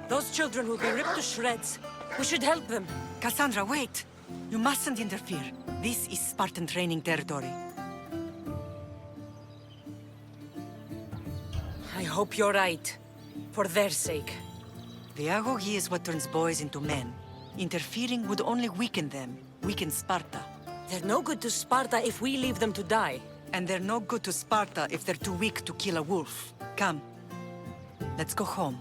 Those children will be ripped to shreds. We should help them. Cassandra, wait! You mustn't interfere. This is Spartan training territory. I hope you're right. For their sake. The agogi is what turns boys into men. Interfering would only weaken them, weaken Sparta. They're no good to Sparta if we leave them to die. And they're no good to Sparta if they're too weak to kill a wolf. Come. Let's go home.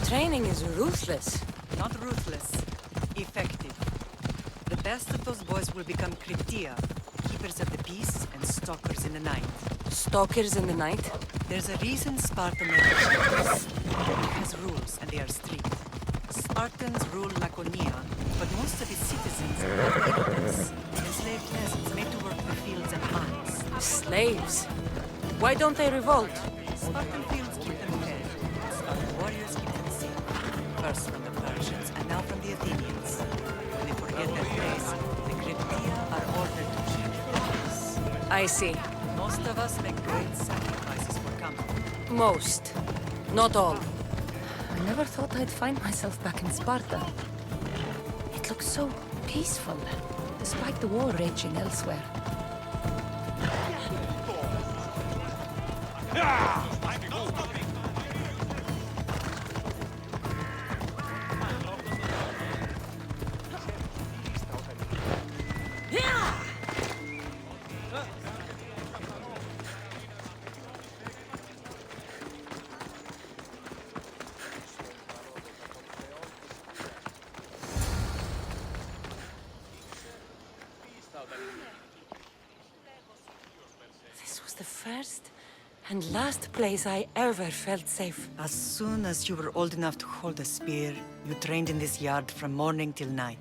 Training is ruthless. Not ruthless. Effective. The best of those boys will become Kryptia, keepers of the peace and stalkers in the night. Stalkers in the night? There's a reason Sparta never changes. It has rules, and they are strict. Spartans rule Laconia, but most of its citizens are ignorance. Enslaved peasants made to work the fields and mines. Slaves? Why don't they revolt? Spartan fields keep them fed. Spartan warriors keep them safe. First from the Persians, and now from the Athenians. When they forget their place, the Kryptia are ordered to change for peace. I see. Most of us make great sacrifices for comfort. Most. Not all. I never thought I'd find myself back in Sparta. It looks so peaceful, despite the war raging elsewhere. This was the first and last place I ever felt safe. As soon as you were old enough to hold a spear, you trained in this yard from morning till night.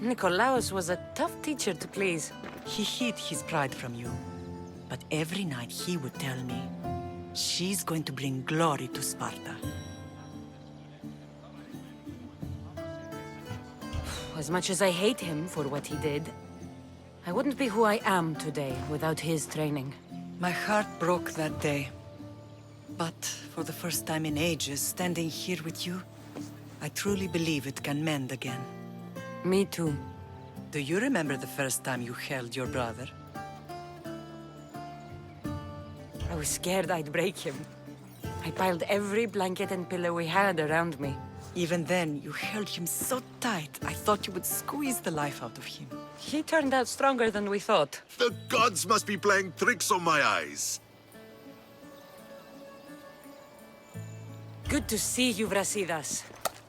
Nikolaos was a tough teacher to please. He hid his pride from you. But every night he would tell me, she's going to bring glory to Sparta. As much as I hate him for what he did, I wouldn't be who I am today without his training. My heart broke that day. But for the first time in ages, standing here with you, I truly believe it can mend again. Me too. Do you remember the first time you held your brother? I was scared I'd break him. I piled every blanket and pillow we had around me. Even then, you held him so tight, I thought you would squeeze the life out of him. He turned out stronger than we thought. The gods must be playing tricks on my eyes. Good to see you, Brasidas.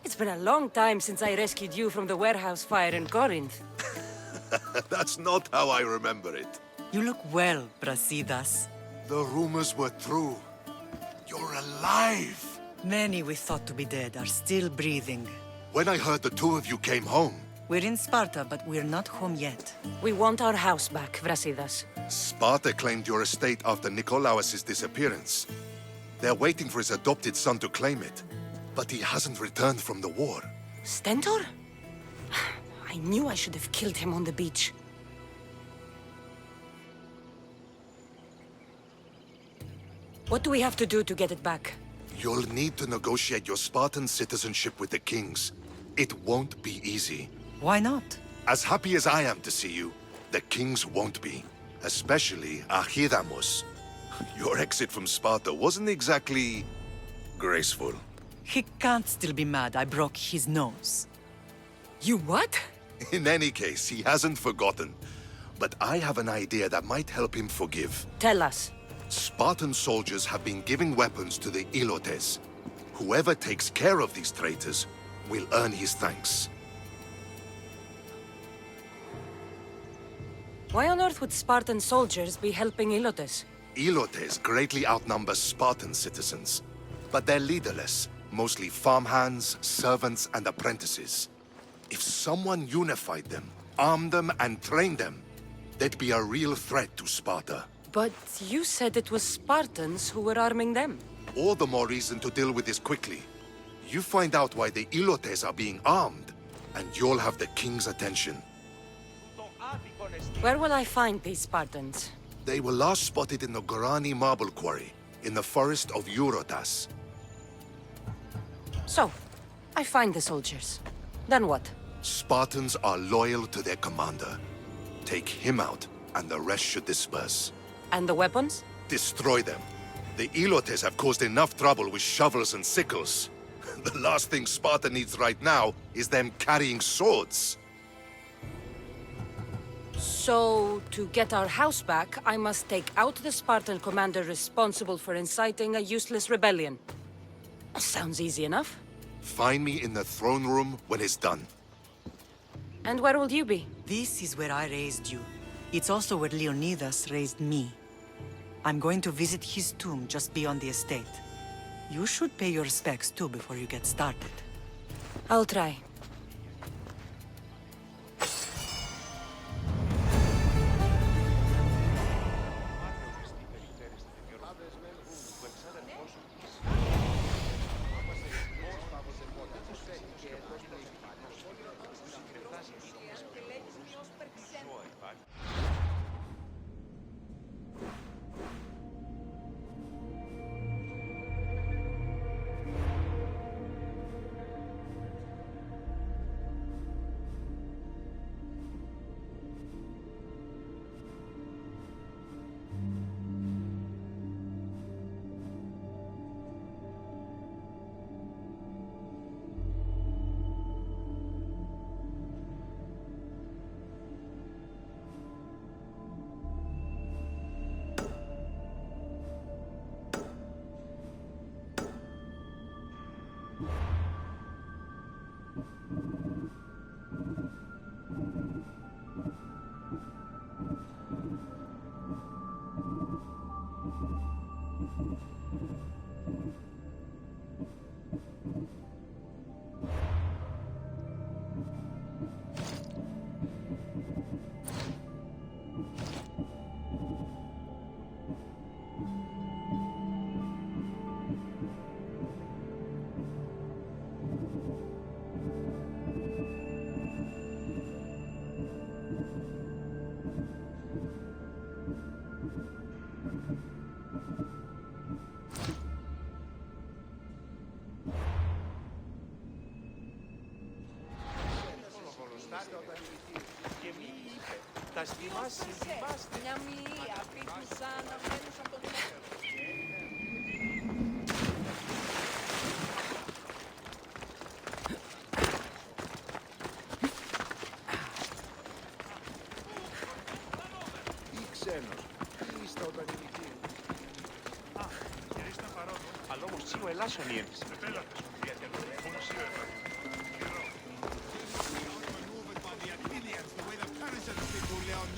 It's been a long time since I rescued you from the warehouse fire in Corinth. That's not how I remember it. You look well, Brasidas. The rumors were true. You're alive! Many we thought to be dead are still breathing. When I heard the two of you came home... We're in Sparta, but we're not home yet. We want our house back, Brasidas. Sparta claimed your estate after Nikolaos' disappearance. They're waiting for his adopted son to claim it. But he hasn't returned from the war. Stentor? I knew I should have killed him on the beach. What do we have to do to get it back? You'll need to negotiate your Spartan citizenship with the kings. It won't be easy. Why not? As happy as I am to see you, the kings won't be. Especially Archidamos. Your exit from Sparta wasn't exactly... graceful. He can't still be mad I broke his nose. You what? In any case, he hasn't forgotten. But I have an idea that might help him forgive. Tell us. Spartan soldiers have been giving weapons to the Ilotes. Whoever takes care of these traitors will earn his thanks. Why on earth would Spartan soldiers be helping Ilotes? Ilotes greatly outnumber Spartan citizens. But they're leaderless, mostly farmhands, servants, and apprentices. If someone unified them, armed them, and trained them, they'd be a real threat to Sparta. But you said it was Spartans who were arming them. All the more reason to deal with this quickly. You find out why the Ilotes are being armed, and you'll have the king's attention. Where will I find these Spartans? They were last spotted in the Gorani marble quarry, in the forest of Eurotas. So, I find the soldiers. Then what? Spartans are loyal to their commander. Take him out, and the rest should disperse. And the weapons? Destroy them. The Ilotes have caused enough trouble with shovels and sickles. The last thing Sparta needs right now is them carrying swords. So, to get our house back, I must take out the Spartan commander responsible for inciting a useless rebellion. Sounds easy enough. Find me in the throne room when it's done. And where will you be? This is where I raised you. It's also where Leonidas raised me. I'm going to visit his tomb just beyond the estate. You should pay your respects too before you get started. I'll try.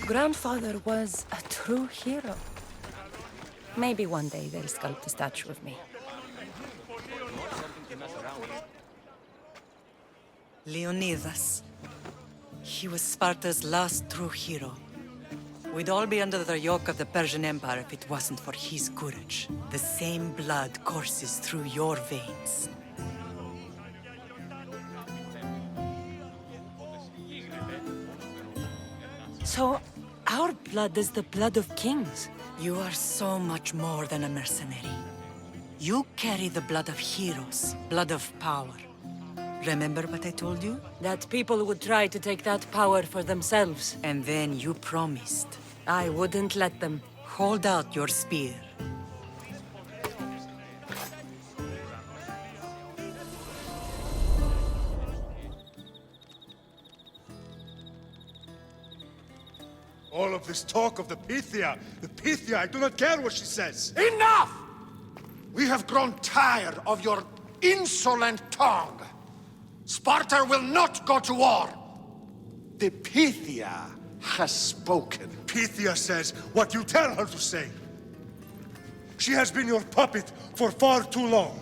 Grandfather was a true hero. Maybe one day they'll sculpt a statue of me. Leonidas. He was Sparta's last true hero. We'd all be under the yoke of the Persian Empire if it wasn't for his courage. The same blood courses through your veins. So, our blood is the blood of kings. You are so much more than a mercenary. You carry the blood of heroes, blood of power. Remember what I told you? That people would try to take that power for themselves. And then you promised. I wouldn't let them. Hold out your spear. All of this talk of the Pythia, I do not care what she says. Enough! We have grown tired of your insolent tongue. Sparta will not go to war. The Pythia has spoken. Pythia says what you tell her to say. She has been your puppet for far too long.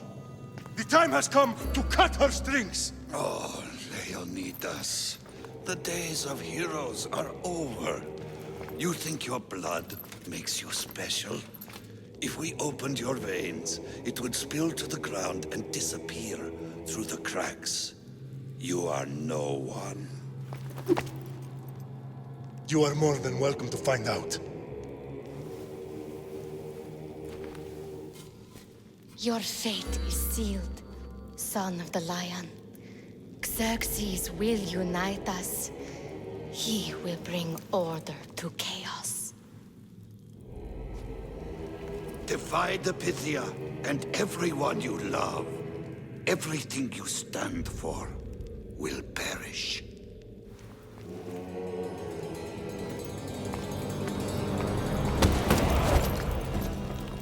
The time has come to cut her strings. Oh, Leonidas. The days of heroes are over. You think your blood makes you special? If we opened your veins, it would spill to the ground and disappear through the cracks. You are no one. You are more than welcome to find out. Your fate is sealed, son of the lion. Xerxes will unite us. He will bring order to chaos. Divide the Pythia and everyone you love. Everything you stand for will perish.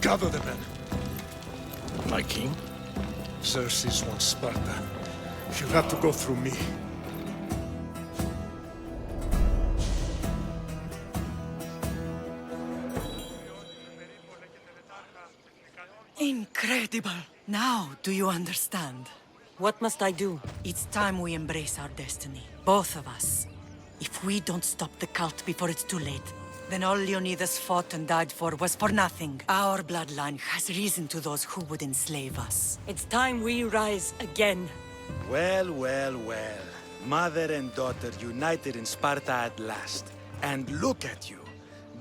Gather the men. My king? Xerxes wants Sparta. He'll have to go through me. Incredible! Now, do you understand? What must I do? It's time we embrace our destiny. Both of us. If we don't stop the cult before it's too late, then all Leonidas fought and died for was for nothing. Our bloodline has reason to those who would enslave us. It's time we rise again. Well, well, well. Mother and daughter united in Sparta at last. And look at you.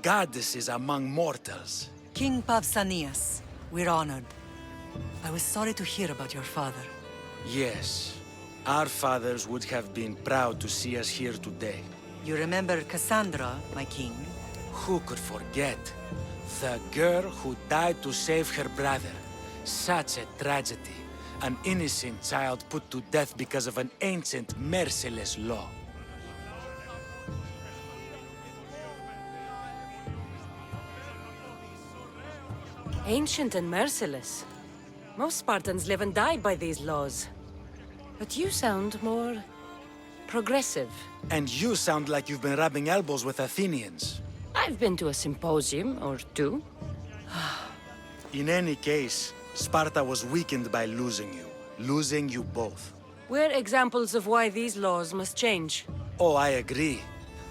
Goddesses among mortals. King Pausanias, we're honored. I was sorry to hear about your father. Yes. Our fathers would have been proud to see us here today. You remember Cassandra, my king? Who could forget? The girl who died to save her brother. Such a tragedy. An innocent child put to death because of an ancient, merciless law. Ancient and merciless. Most Spartans live and die by these laws. But you sound more progressive. And you sound like you've been rubbing elbows with Athenians. I've been to a symposium or two. In any case, Sparta was weakened by losing you. Losing you both. We're examples of why these laws must change. Oh, I agree.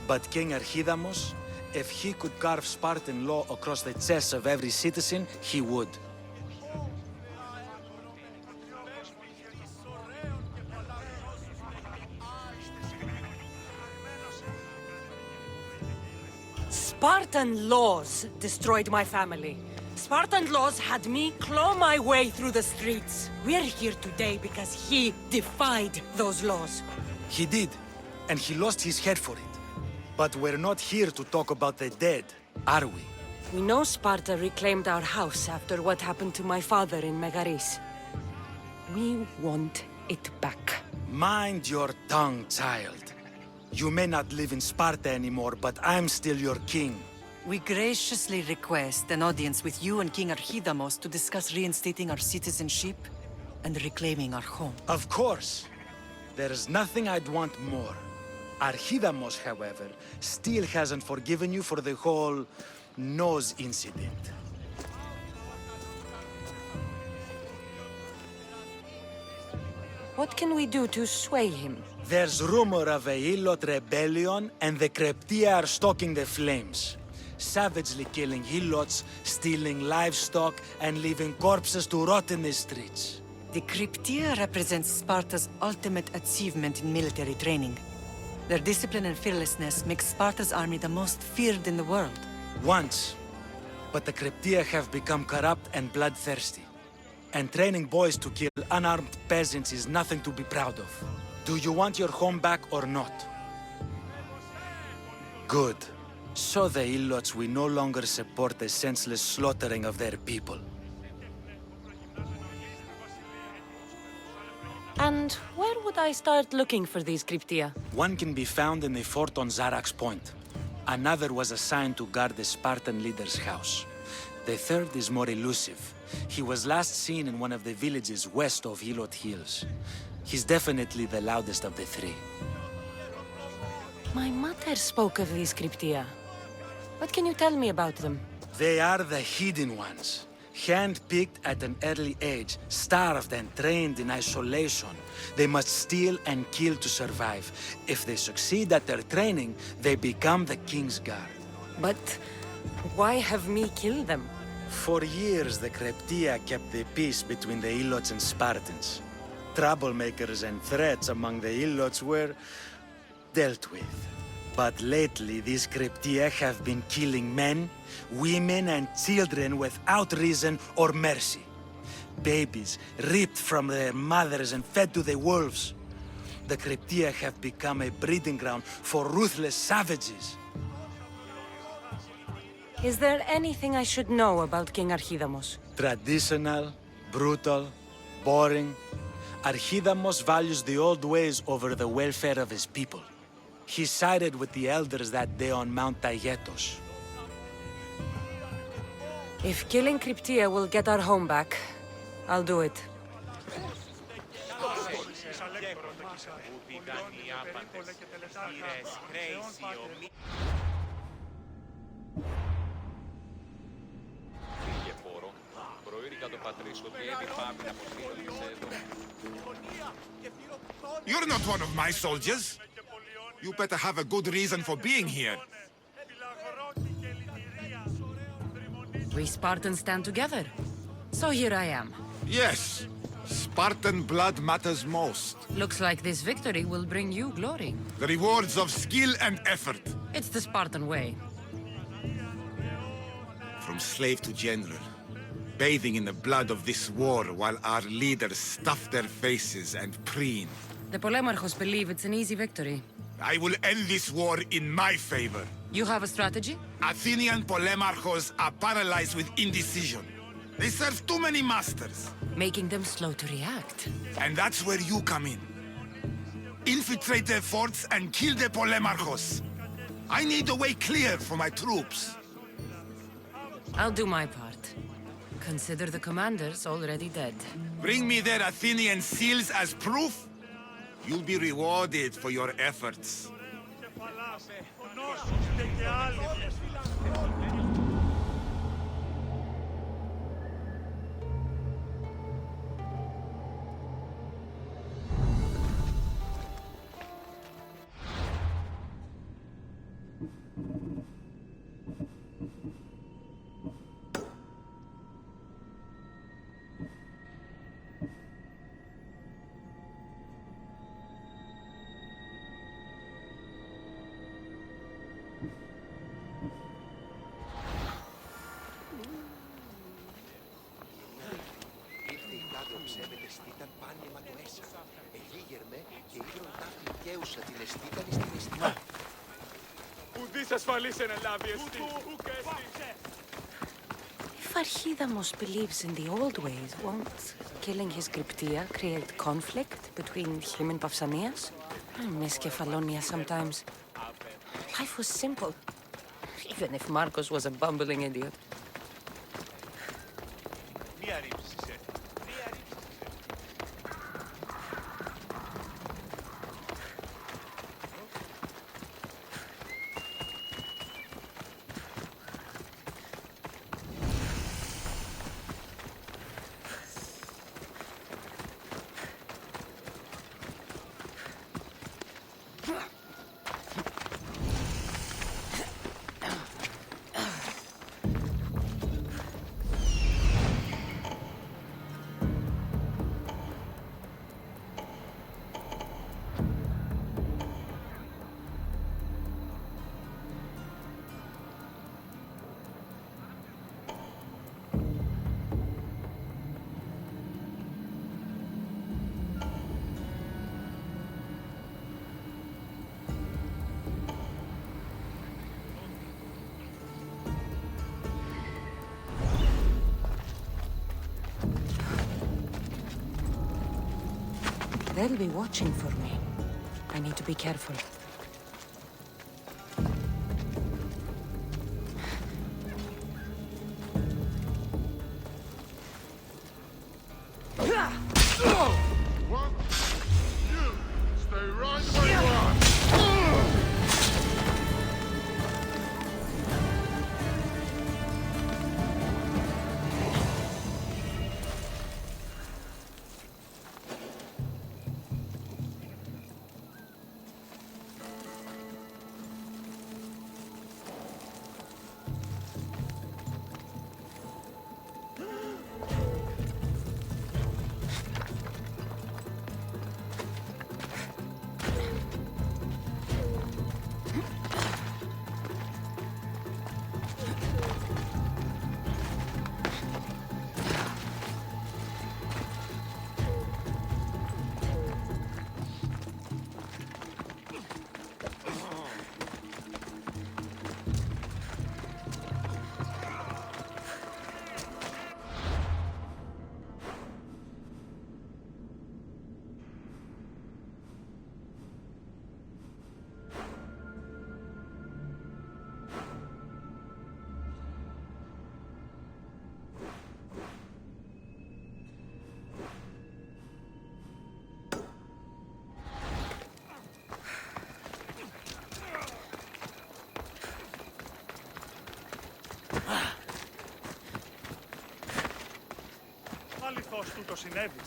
But King Archidamos, if he could carve Spartan law across the chests of every citizen, he would. Spartan laws destroyed my family. Spartan laws had me claw my way through the streets. We're here today because he defied those laws. He did, and he lost his head for it. But we're not here to talk about the dead, are we? We know Sparta reclaimed our house after what happened to my father in Megaris. We want it back. Mind your tongue, child. You may not live in Sparta anymore, but I'm still your king. We graciously request an audience with you and King Archidamos to discuss reinstating our citizenship and reclaiming our home. Of course. There's nothing I'd want more. Archidamos, however, still hasn't forgiven you for the whole nose incident. What can we do to sway him? There's rumor of a Hilot rebellion, and the Kryptia are stoking the flames. Savagely killing Hilots, stealing livestock, and leaving corpses to rot in the streets. The Kryptia represents Sparta's ultimate achievement in military training. Their discipline and fearlessness make Sparta's army the most feared in the world. Once. But the Kryptia have become corrupt and bloodthirsty. And training boys to kill unarmed peasants is nothing to be proud of. Do you want your home back or not? Good. So the Ilots will no longer support the senseless slaughtering of their people. And where would I start looking for these Kryptia? One can be found in the fort on Zarak's Point. Another was assigned to guard the Spartan leader's house. The third is more elusive. He was last seen in one of the villages west of Hilot Hills. He's definitely the loudest of the three. My mother spoke of these Kryptia. What can you tell me about them? They are the hidden ones. Hand-picked at an early age, starved and trained in isolation. They must steal and kill to survive. If they succeed at their training, they become the King's Guard. But why have me kill them? For years, the Krypteia kept the peace between the Ilots and Spartans. Troublemakers and threats among the Ilots were dealt with. But lately, these Krypteia have been killing men, women, and children without reason or mercy. Babies ripped from their mothers and fed to the wolves. The Krypteia have become a breeding ground for ruthless savages. Is there anything I should know about King Archidamos? Traditional, brutal, boring. Archidamos values the old ways over the welfare of his people. He sided with the elders that day on Mount Taygetos. If killing Krypteia will get our home back, I'll do it. You're not one of my soldiers. You better have a good reason for being here. We Spartans stand together. So here I am. Yes. Spartan blood matters most. Looks like this victory will bring you glory. The rewards of skill and effort. It's the Spartan way. From slave to general. Bathing in the blood of this war while our leaders stuff their faces and preen. The Polemarchos believe it's an easy victory. I will end this war in my favor. You have a strategy? Athenian Polemarchos are paralyzed with indecision. They serve too many masters. Making them slow to react. And that's where you come in. Infiltrate their forts and kill the Polemarchos. I need a way clear for my troops. I'll do my part. Consider the commanders already dead. Bring me their Athenian seals as proof. You'll be rewarded for your efforts. If Archidamos believes in the old ways, won't killing his Krypteia create conflict between him and Pausanias? I miss Kefalonia sometimes. Life was simple, even if Marcos was a bumbling idiot. They'll be watching for me. I need to be careful. του το συνέβη.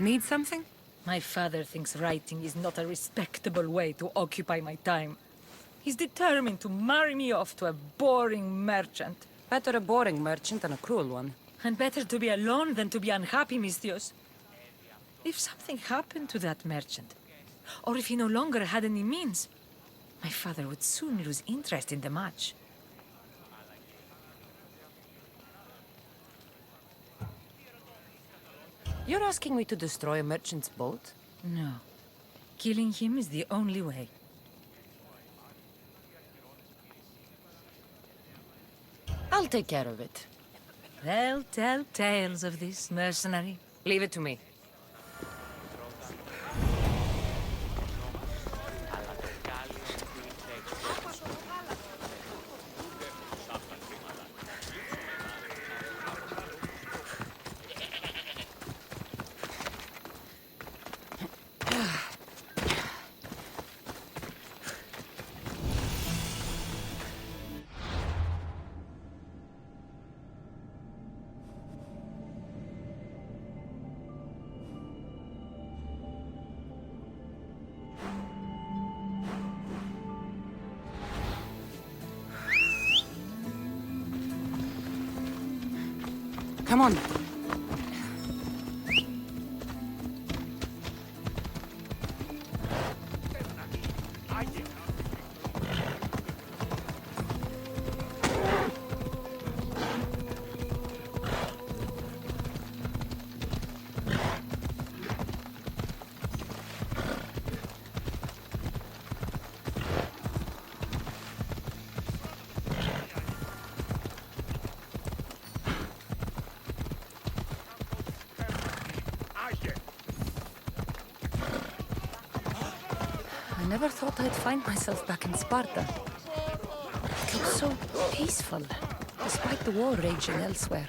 Need something? My father thinks writing is not a respectable way to occupy my time. He's determined to marry me off to a boring merchant. Better a boring merchant than a cruel one. And better to be alone than to be unhappy, Mistios. If something happened to that merchant, or if he no longer had any means, my father would soon lose interest in the match. You're asking me to destroy a merchant's boat? No. Killing him is the only way. I'll take care of it. They'll tell tales of this mercenary. Leave it to me. Come on. I never thought I'd find myself back in Sparta. It looks so peaceful, despite the war raging elsewhere.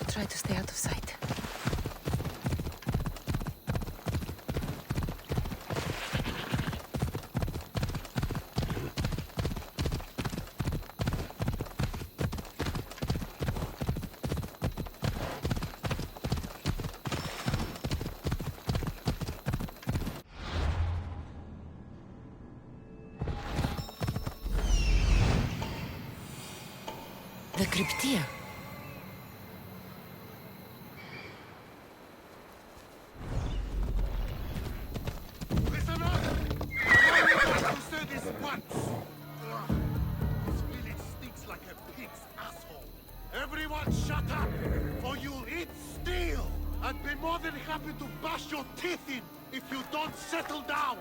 Try to stay out of sight. The Cryptea. Everyone shut up, or you'll eat steel! I'd be more than happy to bash your teeth in if you don't settle down!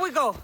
we go.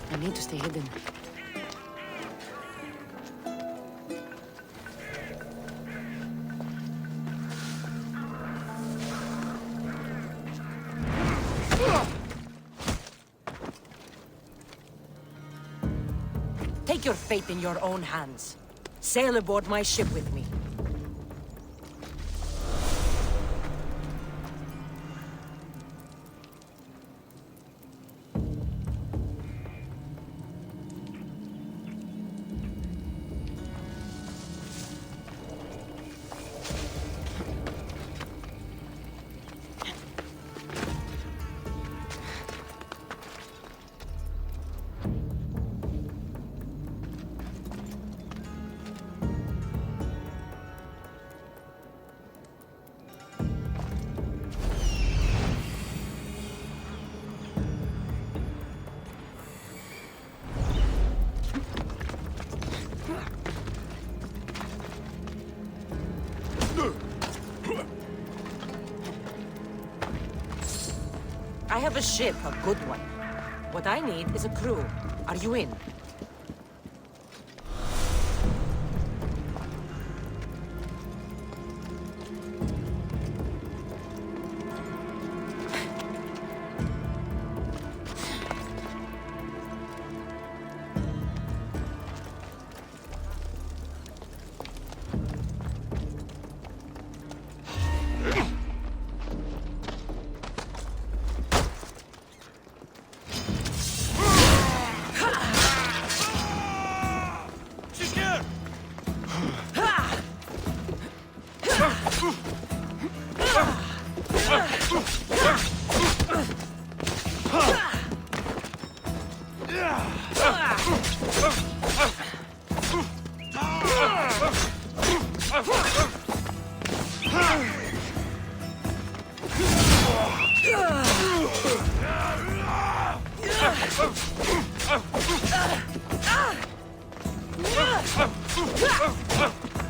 I need to stay hidden. Take your fate in your own hands. Sail aboard my ship with me. I have a ship, a good one. What I need is a crew. Are you in?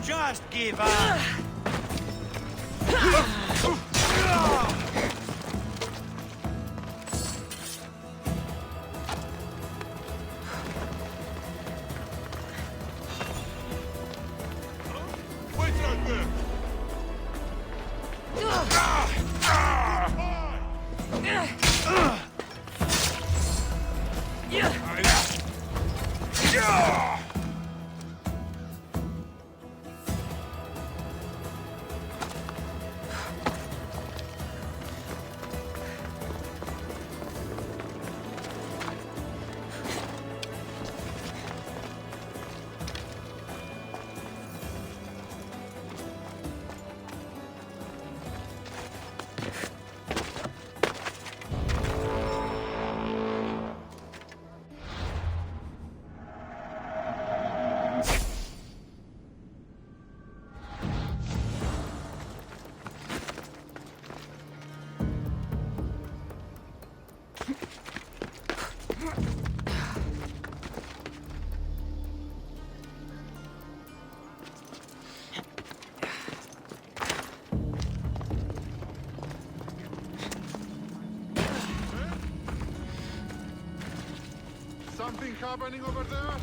Just give up. Something happening over there?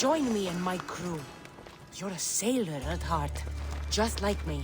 Join me and my crew. You're a sailor at heart, just like me.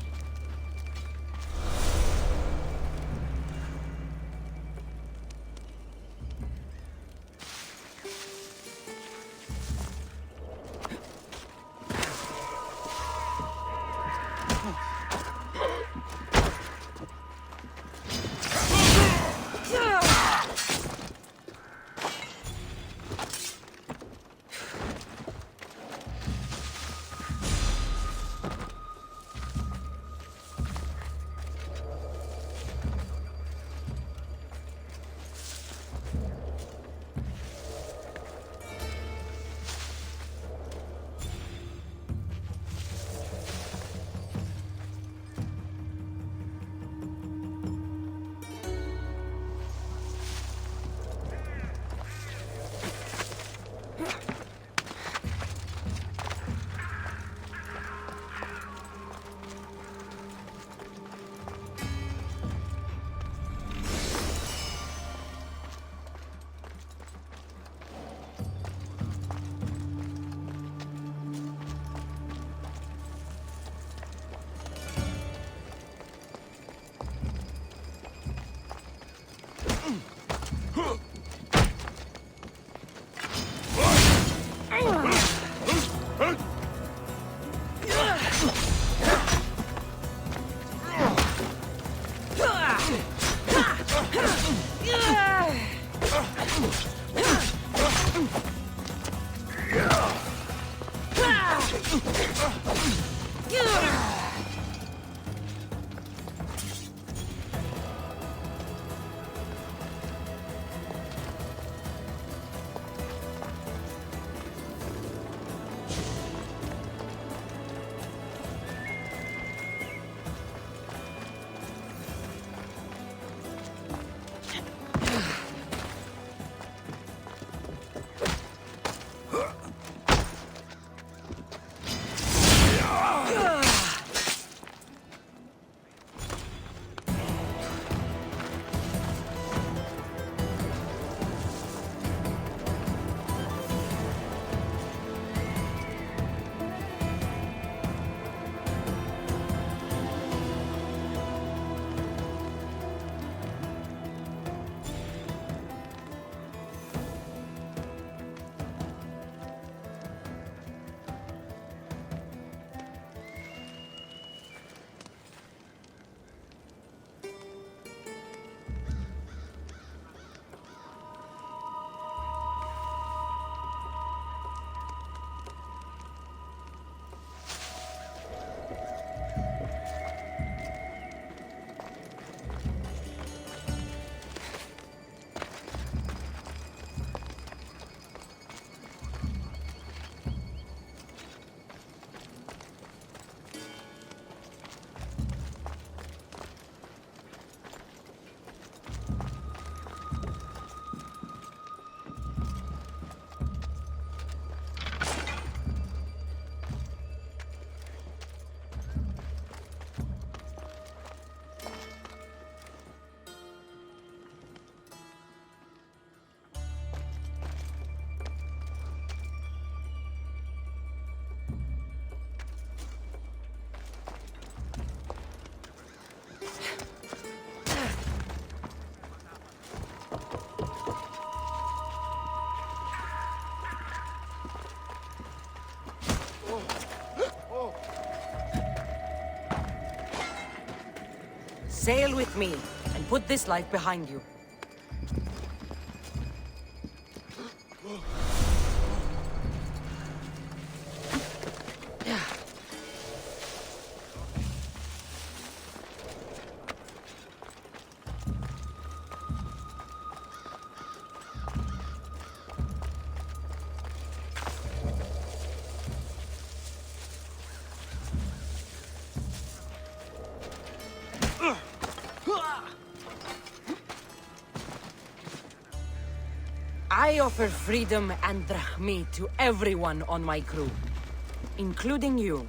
Sail with me, and put this life behind you. I offer freedom and drachmi to everyone on my crew, including you.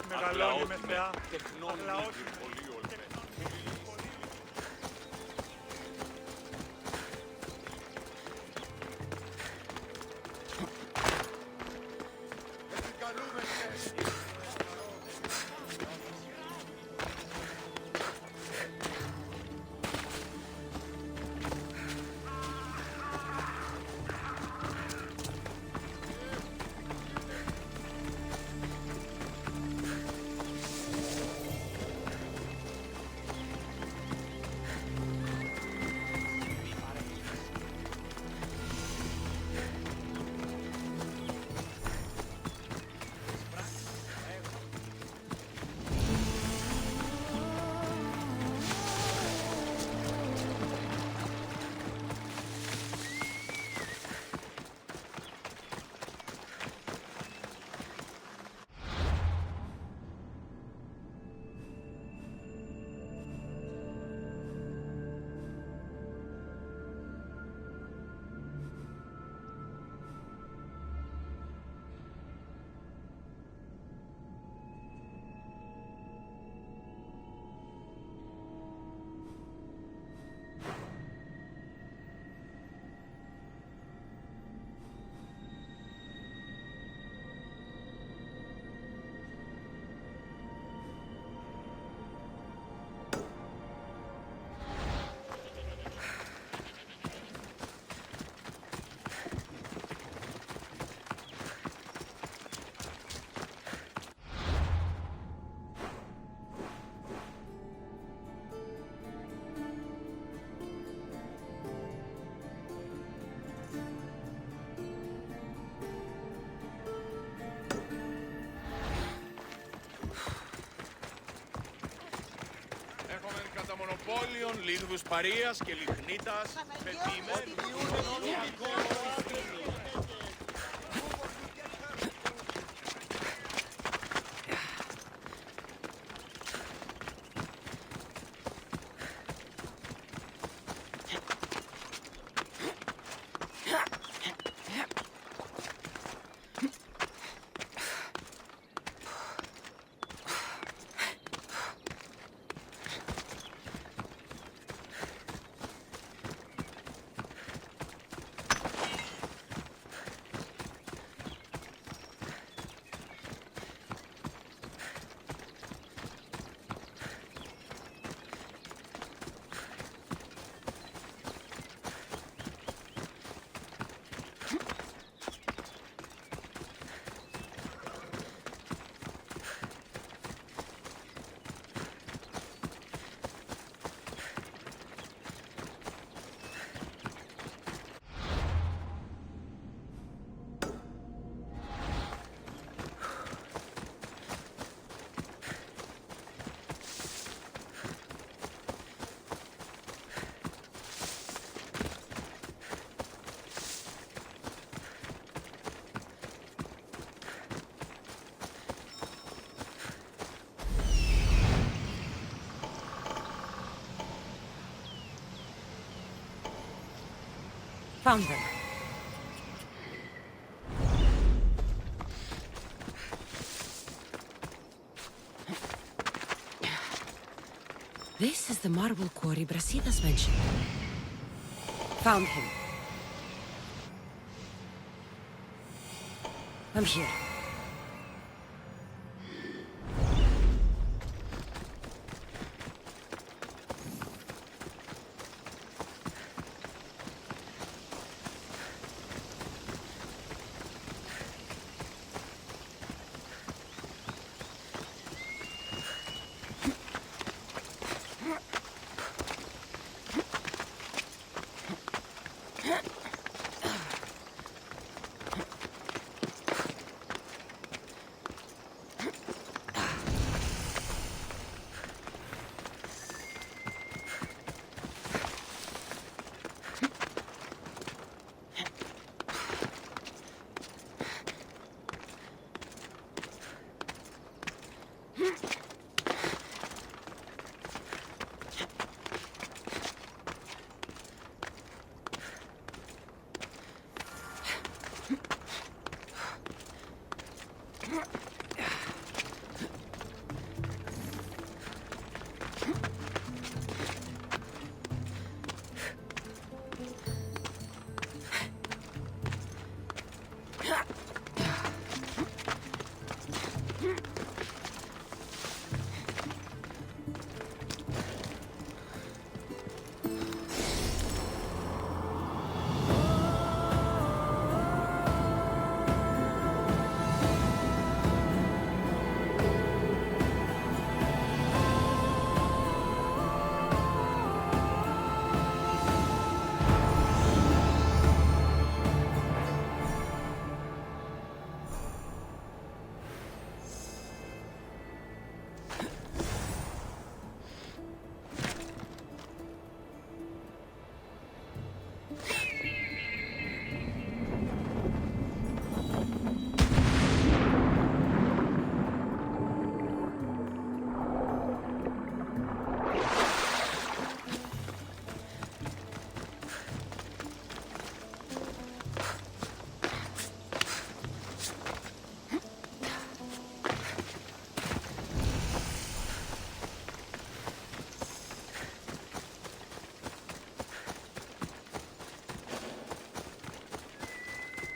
Μεγαλώνει με θεά. Τεχνών πολύ ολμέ. Κατά μονοπόλιων, λίγδους παρείας και λιχνίτας, πετυημένου. Found them. This is the marble quarry Brasidas mentioned. Found him. I'm here.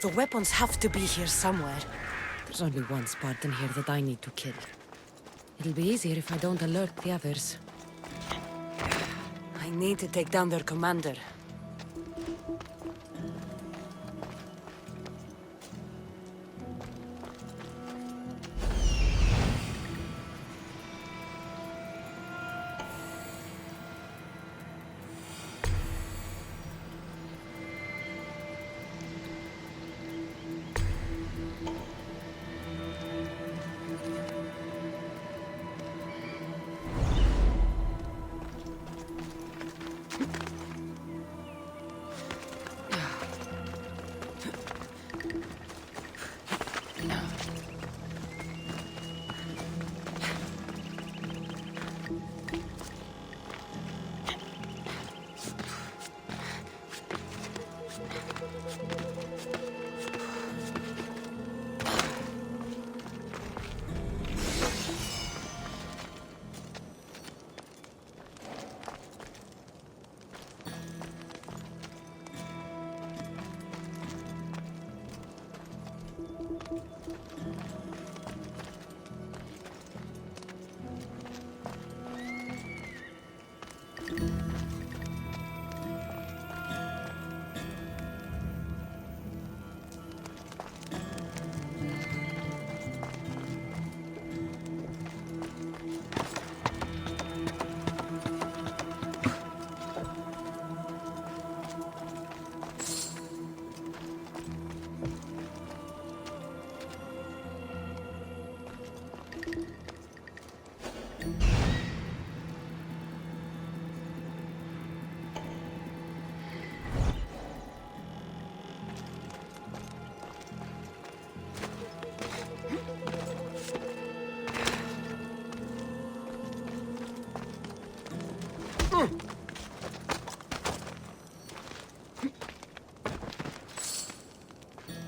The weapons have to be here somewhere. There's only one Spartan here that I need to kill. It'll be easier if I don't alert the others. I need to take down their commander.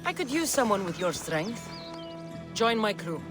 I could use someone with your strength. Join my crew.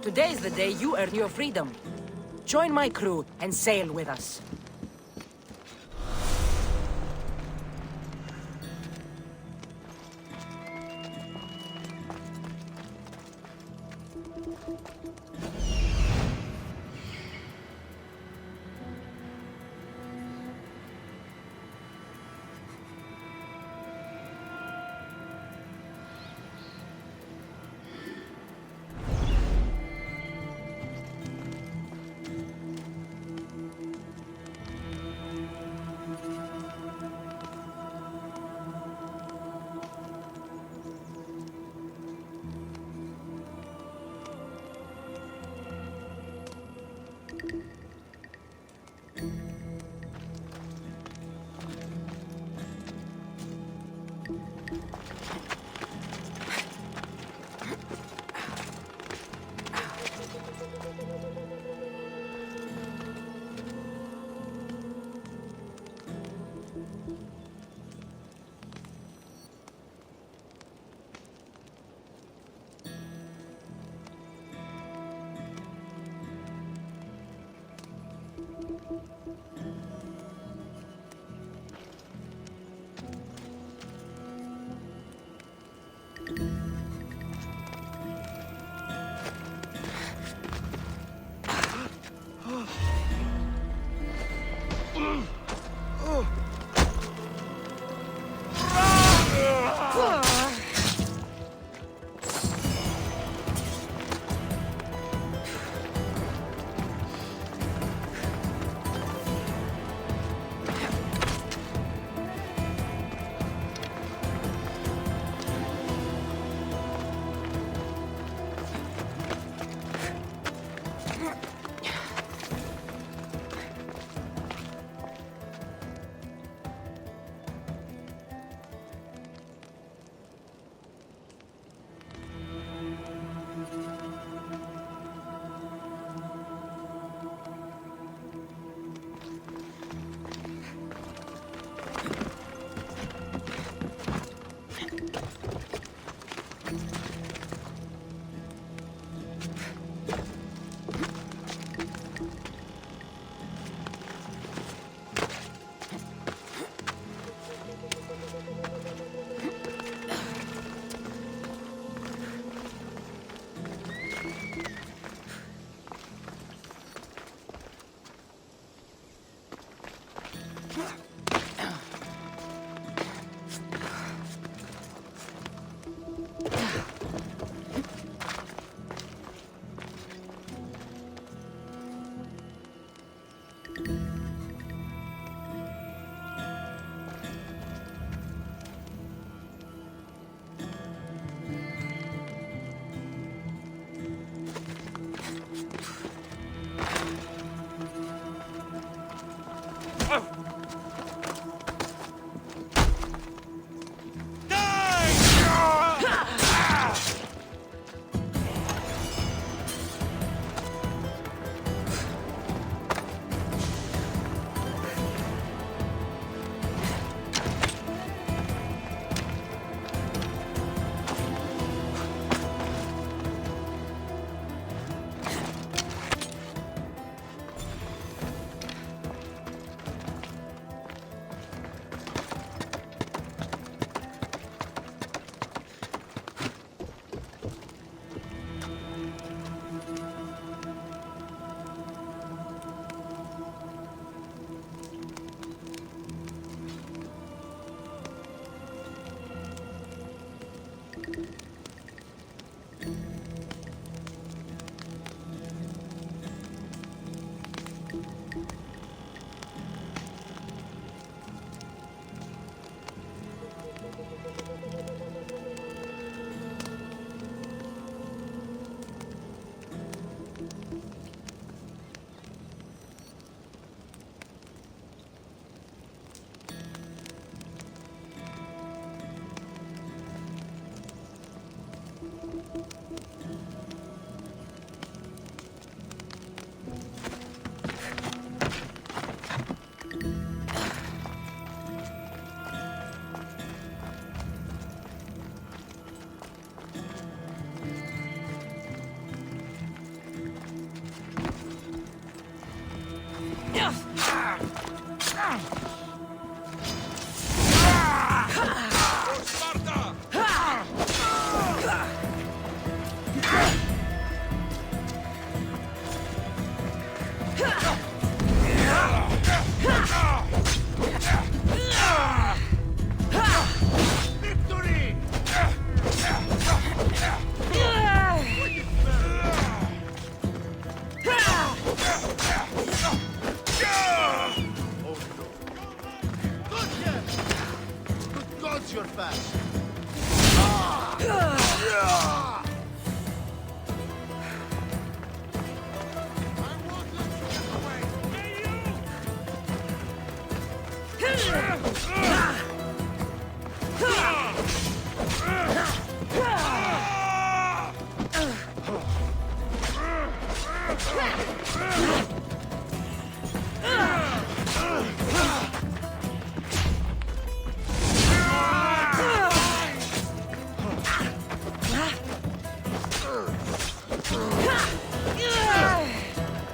Today's the day you earn your freedom. Join my crew and sail with us.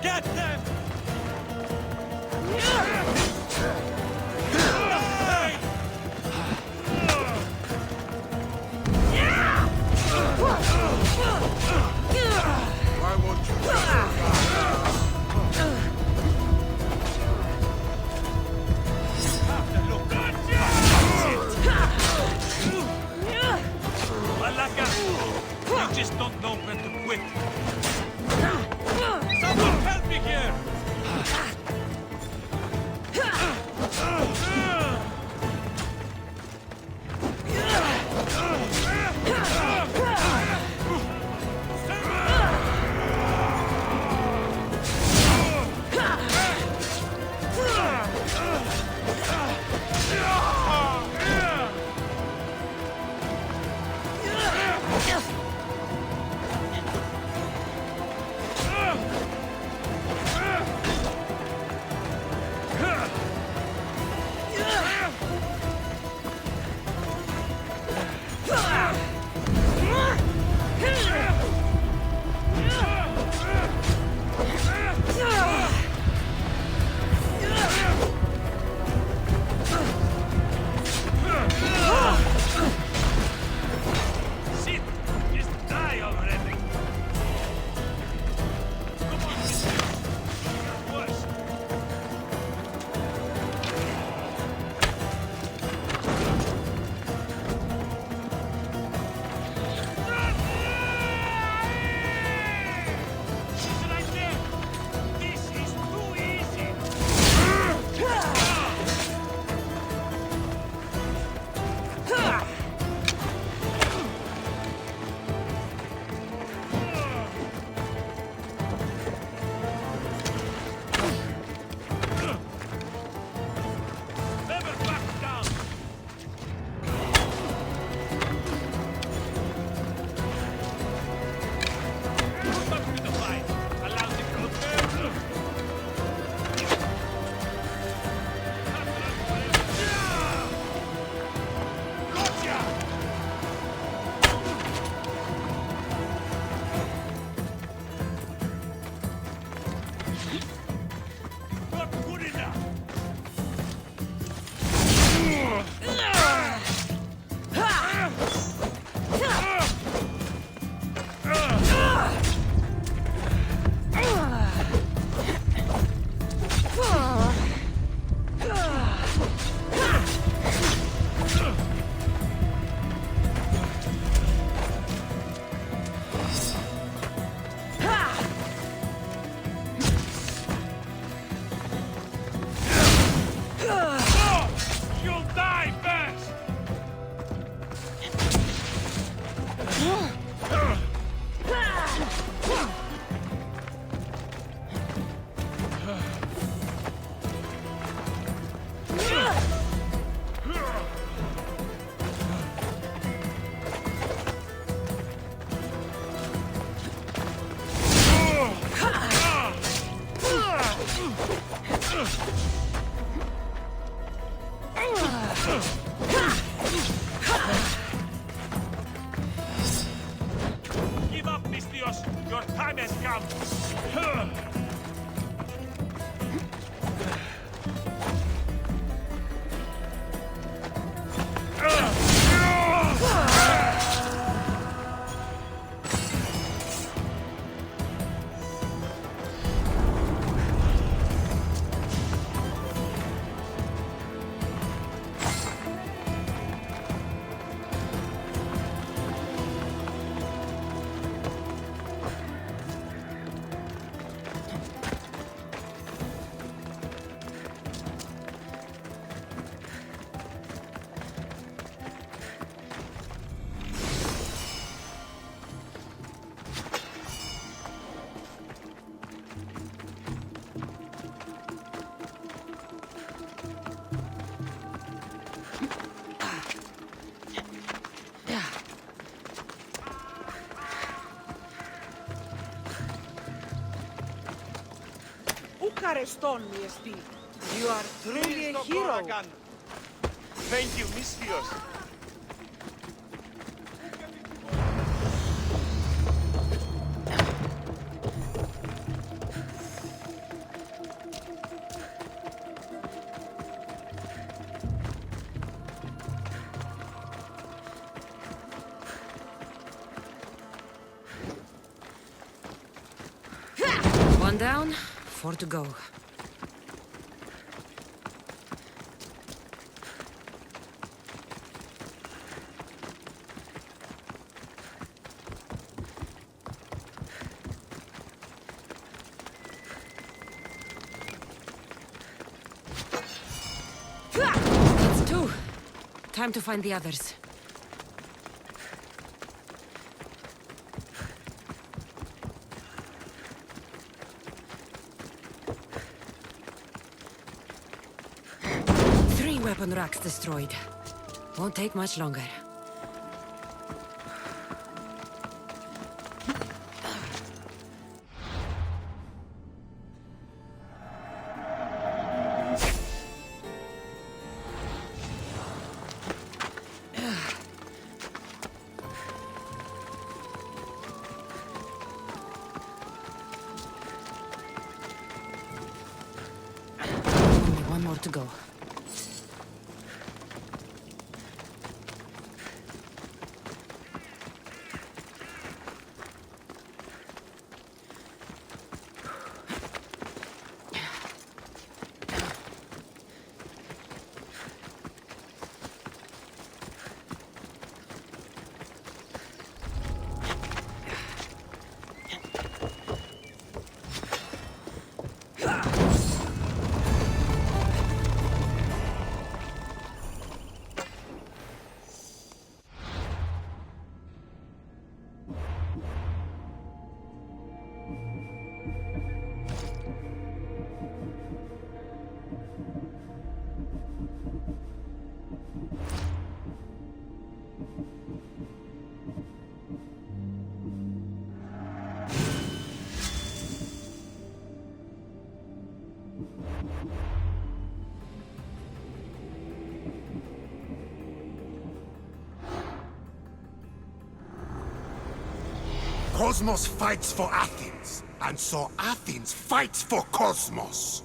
Get them! You'll die first! Give up, Mistios! Your time has come! You are truly a hero. Thank you, Mistios. One down, 4 to go. That's 2. Time to find the others. Weapon racks destroyed. Won't take much longer. Only one more to go. Cosmos fights for Athens, and so Athens fights for Cosmos.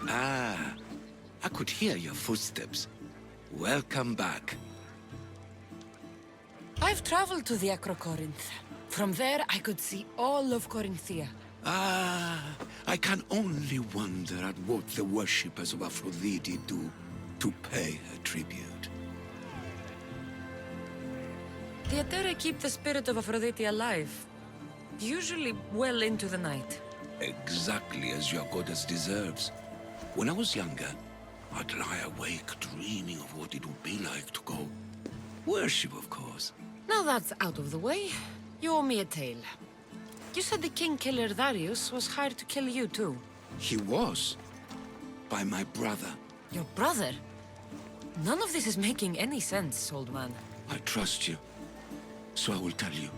Ah, I could hear your footsteps. Welcome back. I've traveled to the Acrocorinth. From there, I could see all of Corinthia. Ah, I can only wonder at what the worshippers of Aphrodite do to pay her tribute. The Aeteri keep the spirit of Aphrodite alive. Usually well into the night. Exactly as your goddess deserves. When I was younger, I'd lie awake dreaming of what it would be like to go. Worship, of course. Now that's out of the way. You owe me a tale. You said the king killer Darius was hired to kill you too. He was. By my brother. Your brother? None of this is making any sense, old man. I trust you, so I will tell you.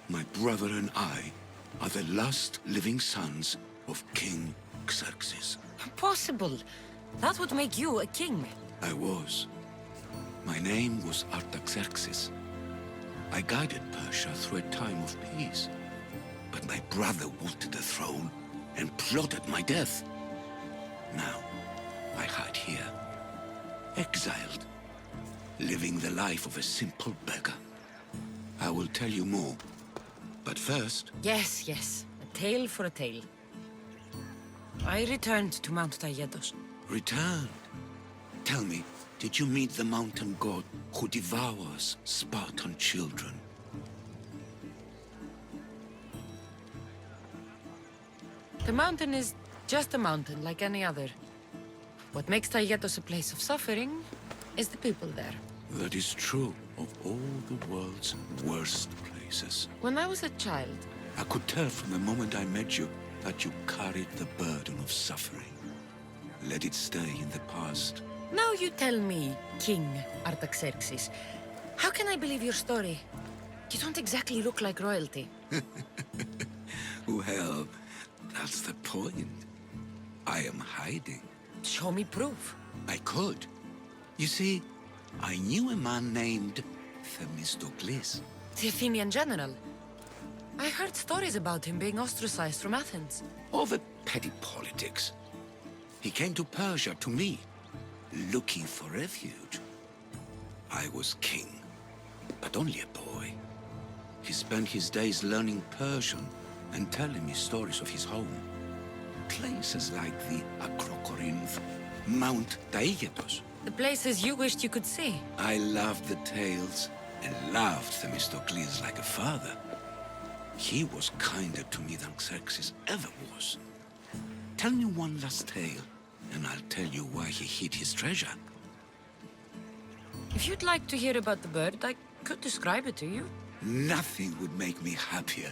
My brother and I are the last living sons of King Xerxes. Impossible. That would make you a king. I was. My name was Artaxerxes. I guided Persia through a time of peace. But my brother wanted the throne and plotted my death. Now, I hide here, exiled, living the life of a simple beggar. I will tell you more. But first... Yes, yes. A tale for a tale. I returned to Mount Taygetos. Returned? Tell me, did you meet the mountain god who devours Spartan children? The mountain is just a mountain like any other. What makes Taygetos a place of suffering is the people there. That is true of all the world's worst places. When I was a child... I could tell from the moment I met you that you carried the burden of suffering. Let it stay in the past. Now you tell me, King Artaxerxes, how can I believe your story? You don't exactly look like royalty. Well, that's the point. I am hiding. Show me proof. I could. You see, I knew a man named Themistocles. The Athenian general. I heard stories about him being ostracized from Athens. Over petty politics. He came to Persia to me, looking for refuge. I was king, but only a boy. He spent his days learning Persian and telling me stories of his home. Places like the Acrocorinth, Mount Taygetos. The places you wished you could see. I loved the tales and loved Themistocles like a father. He was kinder to me than Xerxes ever was. Tell me one last tale, and I'll tell you why he hid his treasure. If you'd like to hear about the bird, I could describe it to you. Nothing would make me happier.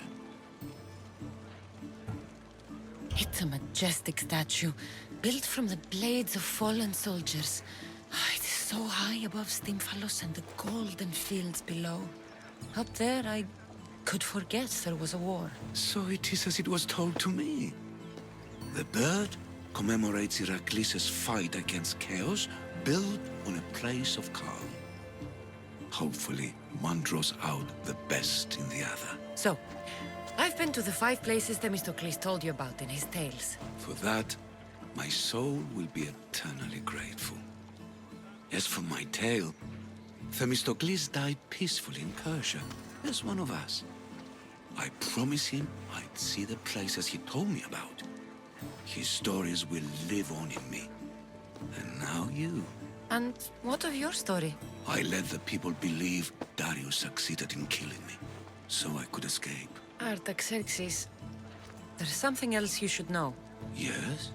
It's a majestic statue, built from the blades of fallen soldiers. It is so high above Stymphalos and the golden fields below. Up there, I could forget there was a war. So it is as it was told to me. The bird commemorates Heracles' fight against chaos, built on a place of calm. Hopefully, one draws out the best in the other. So, I've been to the 5 places Themistocles told you about in his tales. For that, my soul will be eternally grateful. As for my tale, Themistocles died peacefully in Persia, as one of us. I promise him I'd see the places he told me about. His stories will live on in me. And now you. And what of your story? I let the people believe Darius succeeded in killing me, so I could escape. Artaxerxes, there's something else you should know. Yes?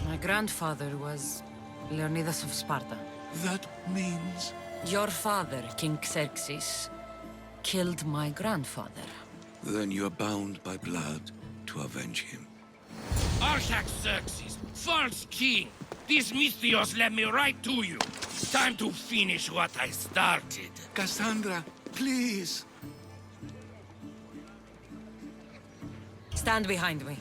My grandfather was Leonidas of Sparta. That means... Your father, King Xerxes, killed my grandfather. Then you're bound by blood to avenge him. Artaxerxes, false king! These Mythios led me right to you. Time to finish what I started. Cassandra, please! Stand behind me.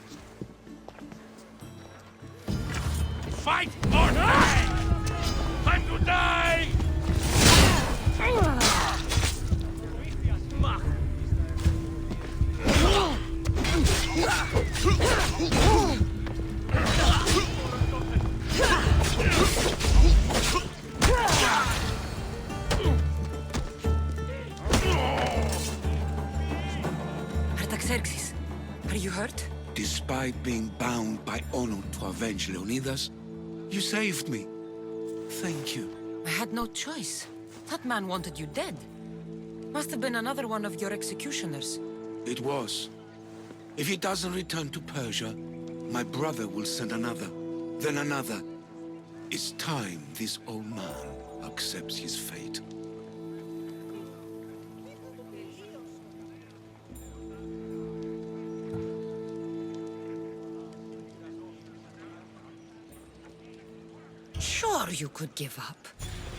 Fight or die! Time to die! Artaxerxes, are you hurt? Despite being bound by honor to avenge Leonidas, you saved me. Thank you. I had no choice. That man wanted you dead. Must have been another one of your executioners. It was. If he doesn't return to Persia, my brother will send another, then another. It's time this old man accepts his fate. Sure, you could give up.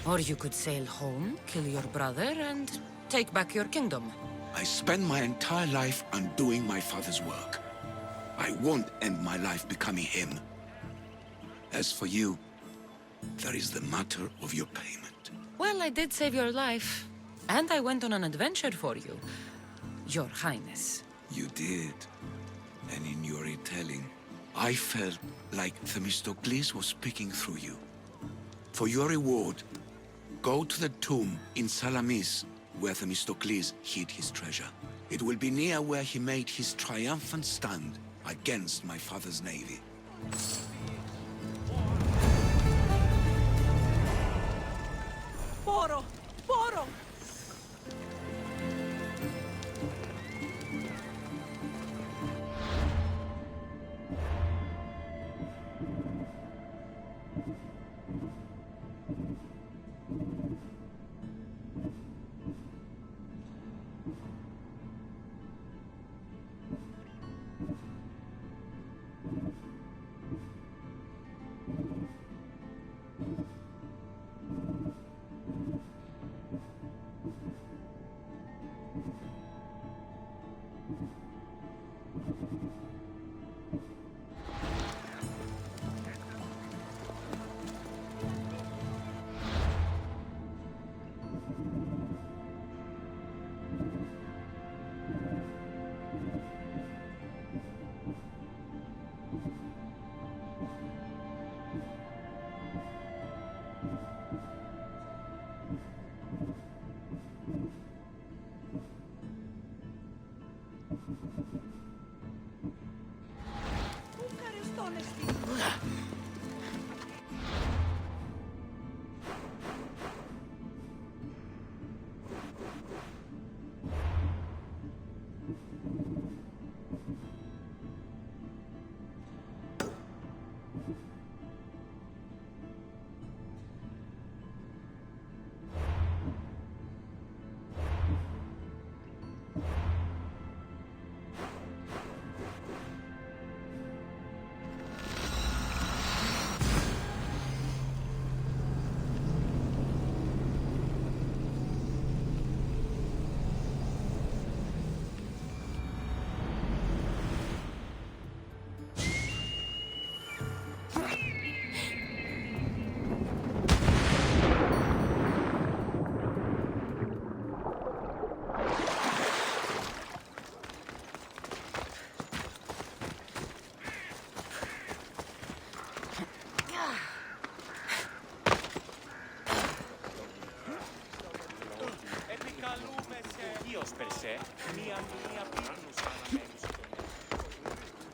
Or you could sail home, kill your brother, and take back your kingdom. I spent my entire life undoing my father's work. I won't end my life becoming him. As for you, there is the matter of your payment. Well, I did save your life. And I went on an adventure for you, Your Highness. You did. And in your retelling, I felt like Themistocles was speaking through you. For your reward, go to the tomb in Salamis, where Themistocles hid his treasure. It will be near where he made his triumphant stand against my father's navy. Poro! Poro!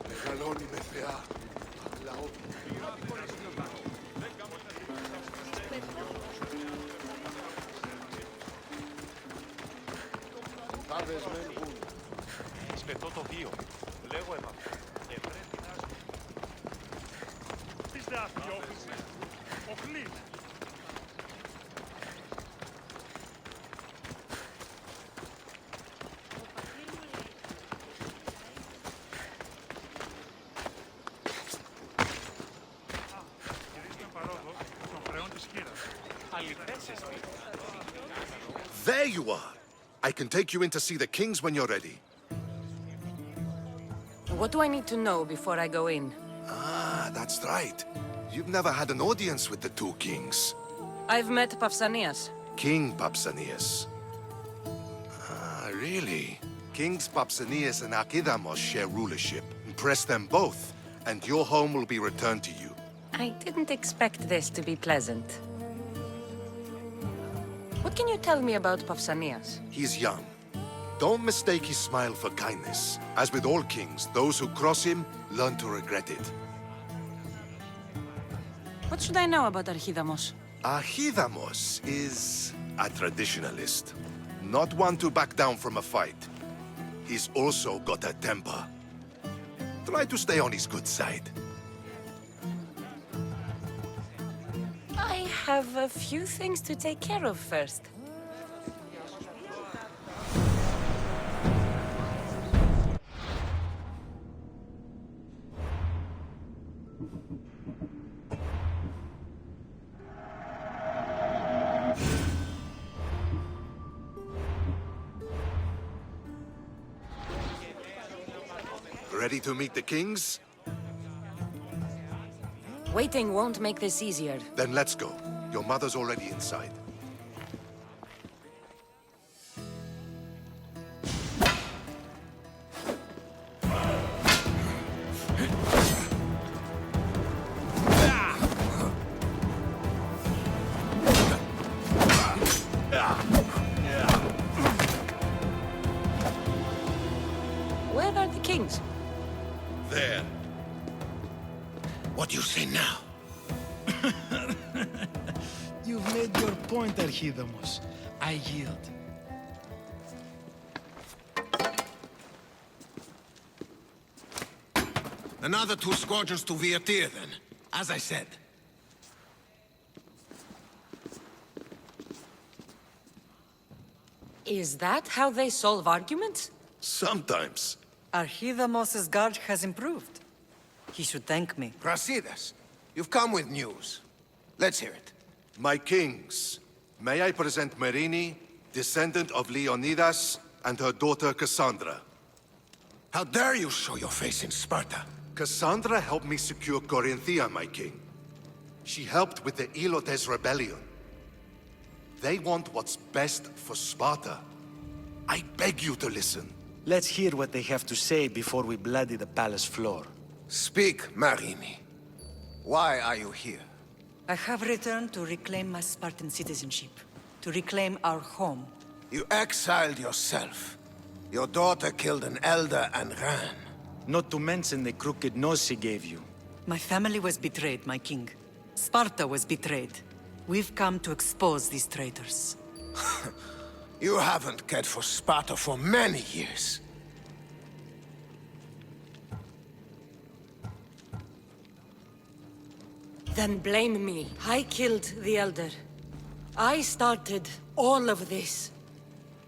Μεγαλώνει με θεά. Λαό. Τάδες μεν βούν. Σπετώ το βίο. Λέγω έβα. Και πρέπει να σου. Τις δάφη, όφησε. Οχλή. There you are! I can take you in to see the kings when you're ready. What do I need to know before I go in? Ah, that's right. You've never had an audience with the two kings. I've met Pausanias. King Pausanias. Ah, really? Kings Pausanias and Archidamos share rulership. Impress them both, and your home will be returned to you. I didn't expect this to be pleasant. What can you tell me about Pausanias? He's young. Don't mistake his smile for kindness. As with all kings, those who cross him learn to regret it. What should I know about Archidamos? Archidamos is a traditionalist. Not one to back down from a fight. He's also got a temper. Try to stay on his good side. I have a few things to take care of first. Ready to meet the kings? Waiting won't make this easier. Then let's go. Your mother's already inside. kings. There. What do you say now? You've made your point, Archidamos. I yield. Another 2 squadrons to Viatir, then. As I said. Is that how they solve arguments? Sometimes. Archidamos' guard has improved. He should thank me. Brasidas, you've come with news. Let's hear it. My kings, may I present Marini, descendant of Leonidas, and her daughter Cassandra. How dare you show your face in Sparta? Cassandra helped me secure Corinthia, my king. She helped with the Ilotes rebellion. They want what's best for Sparta. I beg you to listen. Let's hear what they have to say before we bloody the palace floor. Speak, Marini. Why are you here? I have returned to reclaim my Spartan citizenship, to reclaim our home. You exiled yourself. Your daughter killed an elder and ran. Not to mention the crooked nose she gave you. My family was betrayed, my king. Sparta was betrayed. We've come to expose these traitors. You haven't cared for Sparta for many years. Then blame me. I killed the Elder. I started all of this.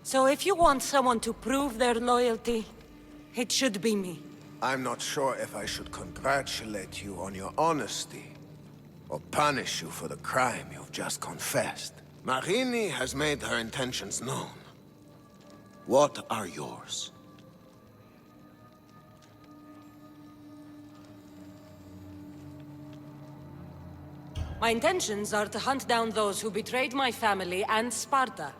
So if you want someone to prove their loyalty, it should be me. I'm not sure if I should congratulate you on your honesty, or punish you for the crime you've just confessed. Marini has made her intentions known. What are yours? My intentions are to hunt down those who betrayed my family and Sparta,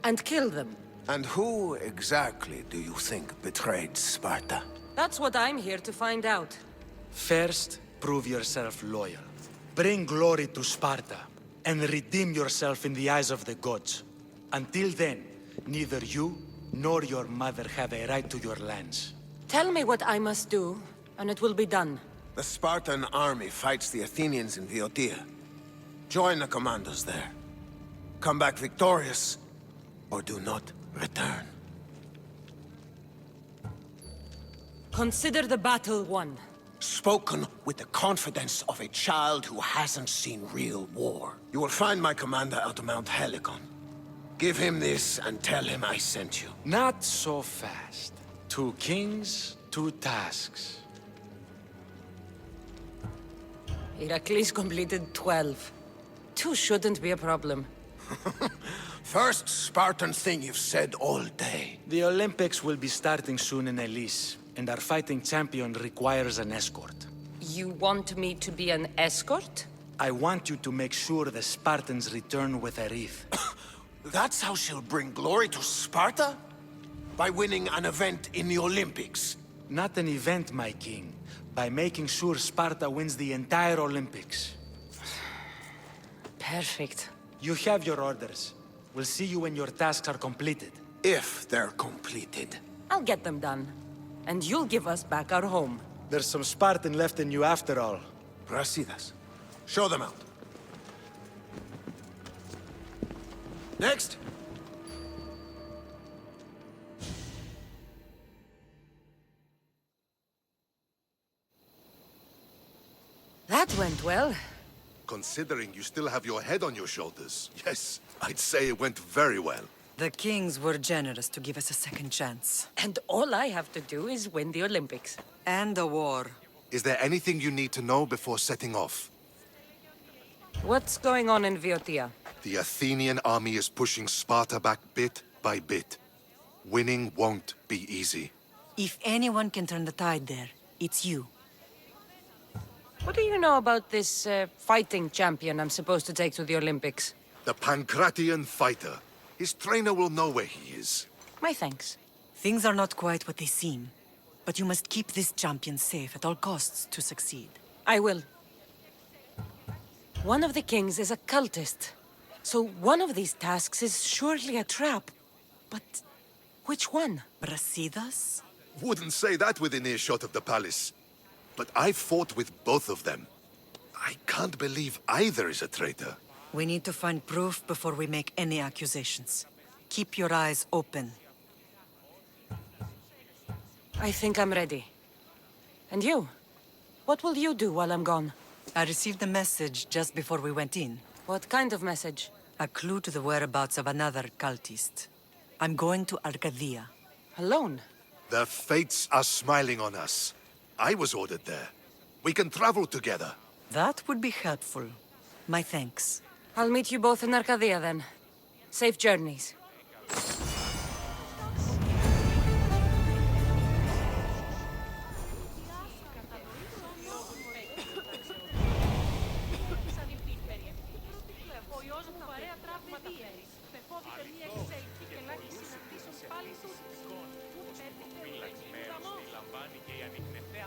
and kill them. And who exactly do you think betrayed Sparta? That's what I'm here to find out. First, prove yourself loyal. Bring glory to Sparta, and redeem yourself in the eyes of the gods. Until then, neither you nor your mother have a right to your lands. Tell me what I must do, and it will be done. The Spartan army fights the Athenians in Viotia. Join the commandos there. Come back victorious, or do not return. Consider the battle won. Spoken with the confidence of a child who hasn't seen real war. You will find my commander at Mount Helicon. Give him this and tell him I sent you. Not so fast. 2 kings, 2 tasks. Heracles completed 12. 2 shouldn't be a problem. First Spartan thing you've said all day. The Olympics will be starting soon in Elise, and our fighting champion requires an escort. You want me to be an escort? I want you to make sure the Spartans return with a wreath. That's how she'll bring glory to Sparta? By winning an event in the Olympics? Not an event, my king. By making sure Sparta wins the entire Olympics. Perfect. You have your orders. We'll see you when your tasks are completed. If they're completed. I'll get them done. And you'll give us back our home. There's some Spartan left in you after all. Brasidas, show them out. Next. That went well. Considering you still have your head on your shoulders, yes, I'd say it went very well. The kings were generous to give us a second chance. And all I have to do is win the Olympics. And the war. Is there anything you need to know before setting off? What's going on in Viotia? The Athenian army is pushing Sparta back bit by bit. Winning won't be easy. If anyone can turn the tide there, it's you. What do you know about this fighting champion I'm supposed to take to the Olympics? The Pancratian fighter. His trainer will know where he is. My thanks. Things are not quite what they seem. But you must keep this champion safe at all costs to succeed. I will. One of the kings is a cultist. So one of these tasks is surely a trap. But which one? Brasidas? Wouldn't say that within earshot of the palace. But I fought with both of them. I can't believe either is a traitor. We need to find proof before we make any accusations. Keep your eyes open. I think I'm ready. And you? What will you do while I'm gone? I received a message just before we went in. What kind of message? A clue to the whereabouts of another cultist. I'm going to Arcadia. Alone? The fates are smiling on us. I was ordered there. We can travel together. That would be helpful. My thanks. I'll meet you both in Arcadia then. Safe journeys. Φύλαξ μέρος τη λαμβάνει και η ανιχνευτέα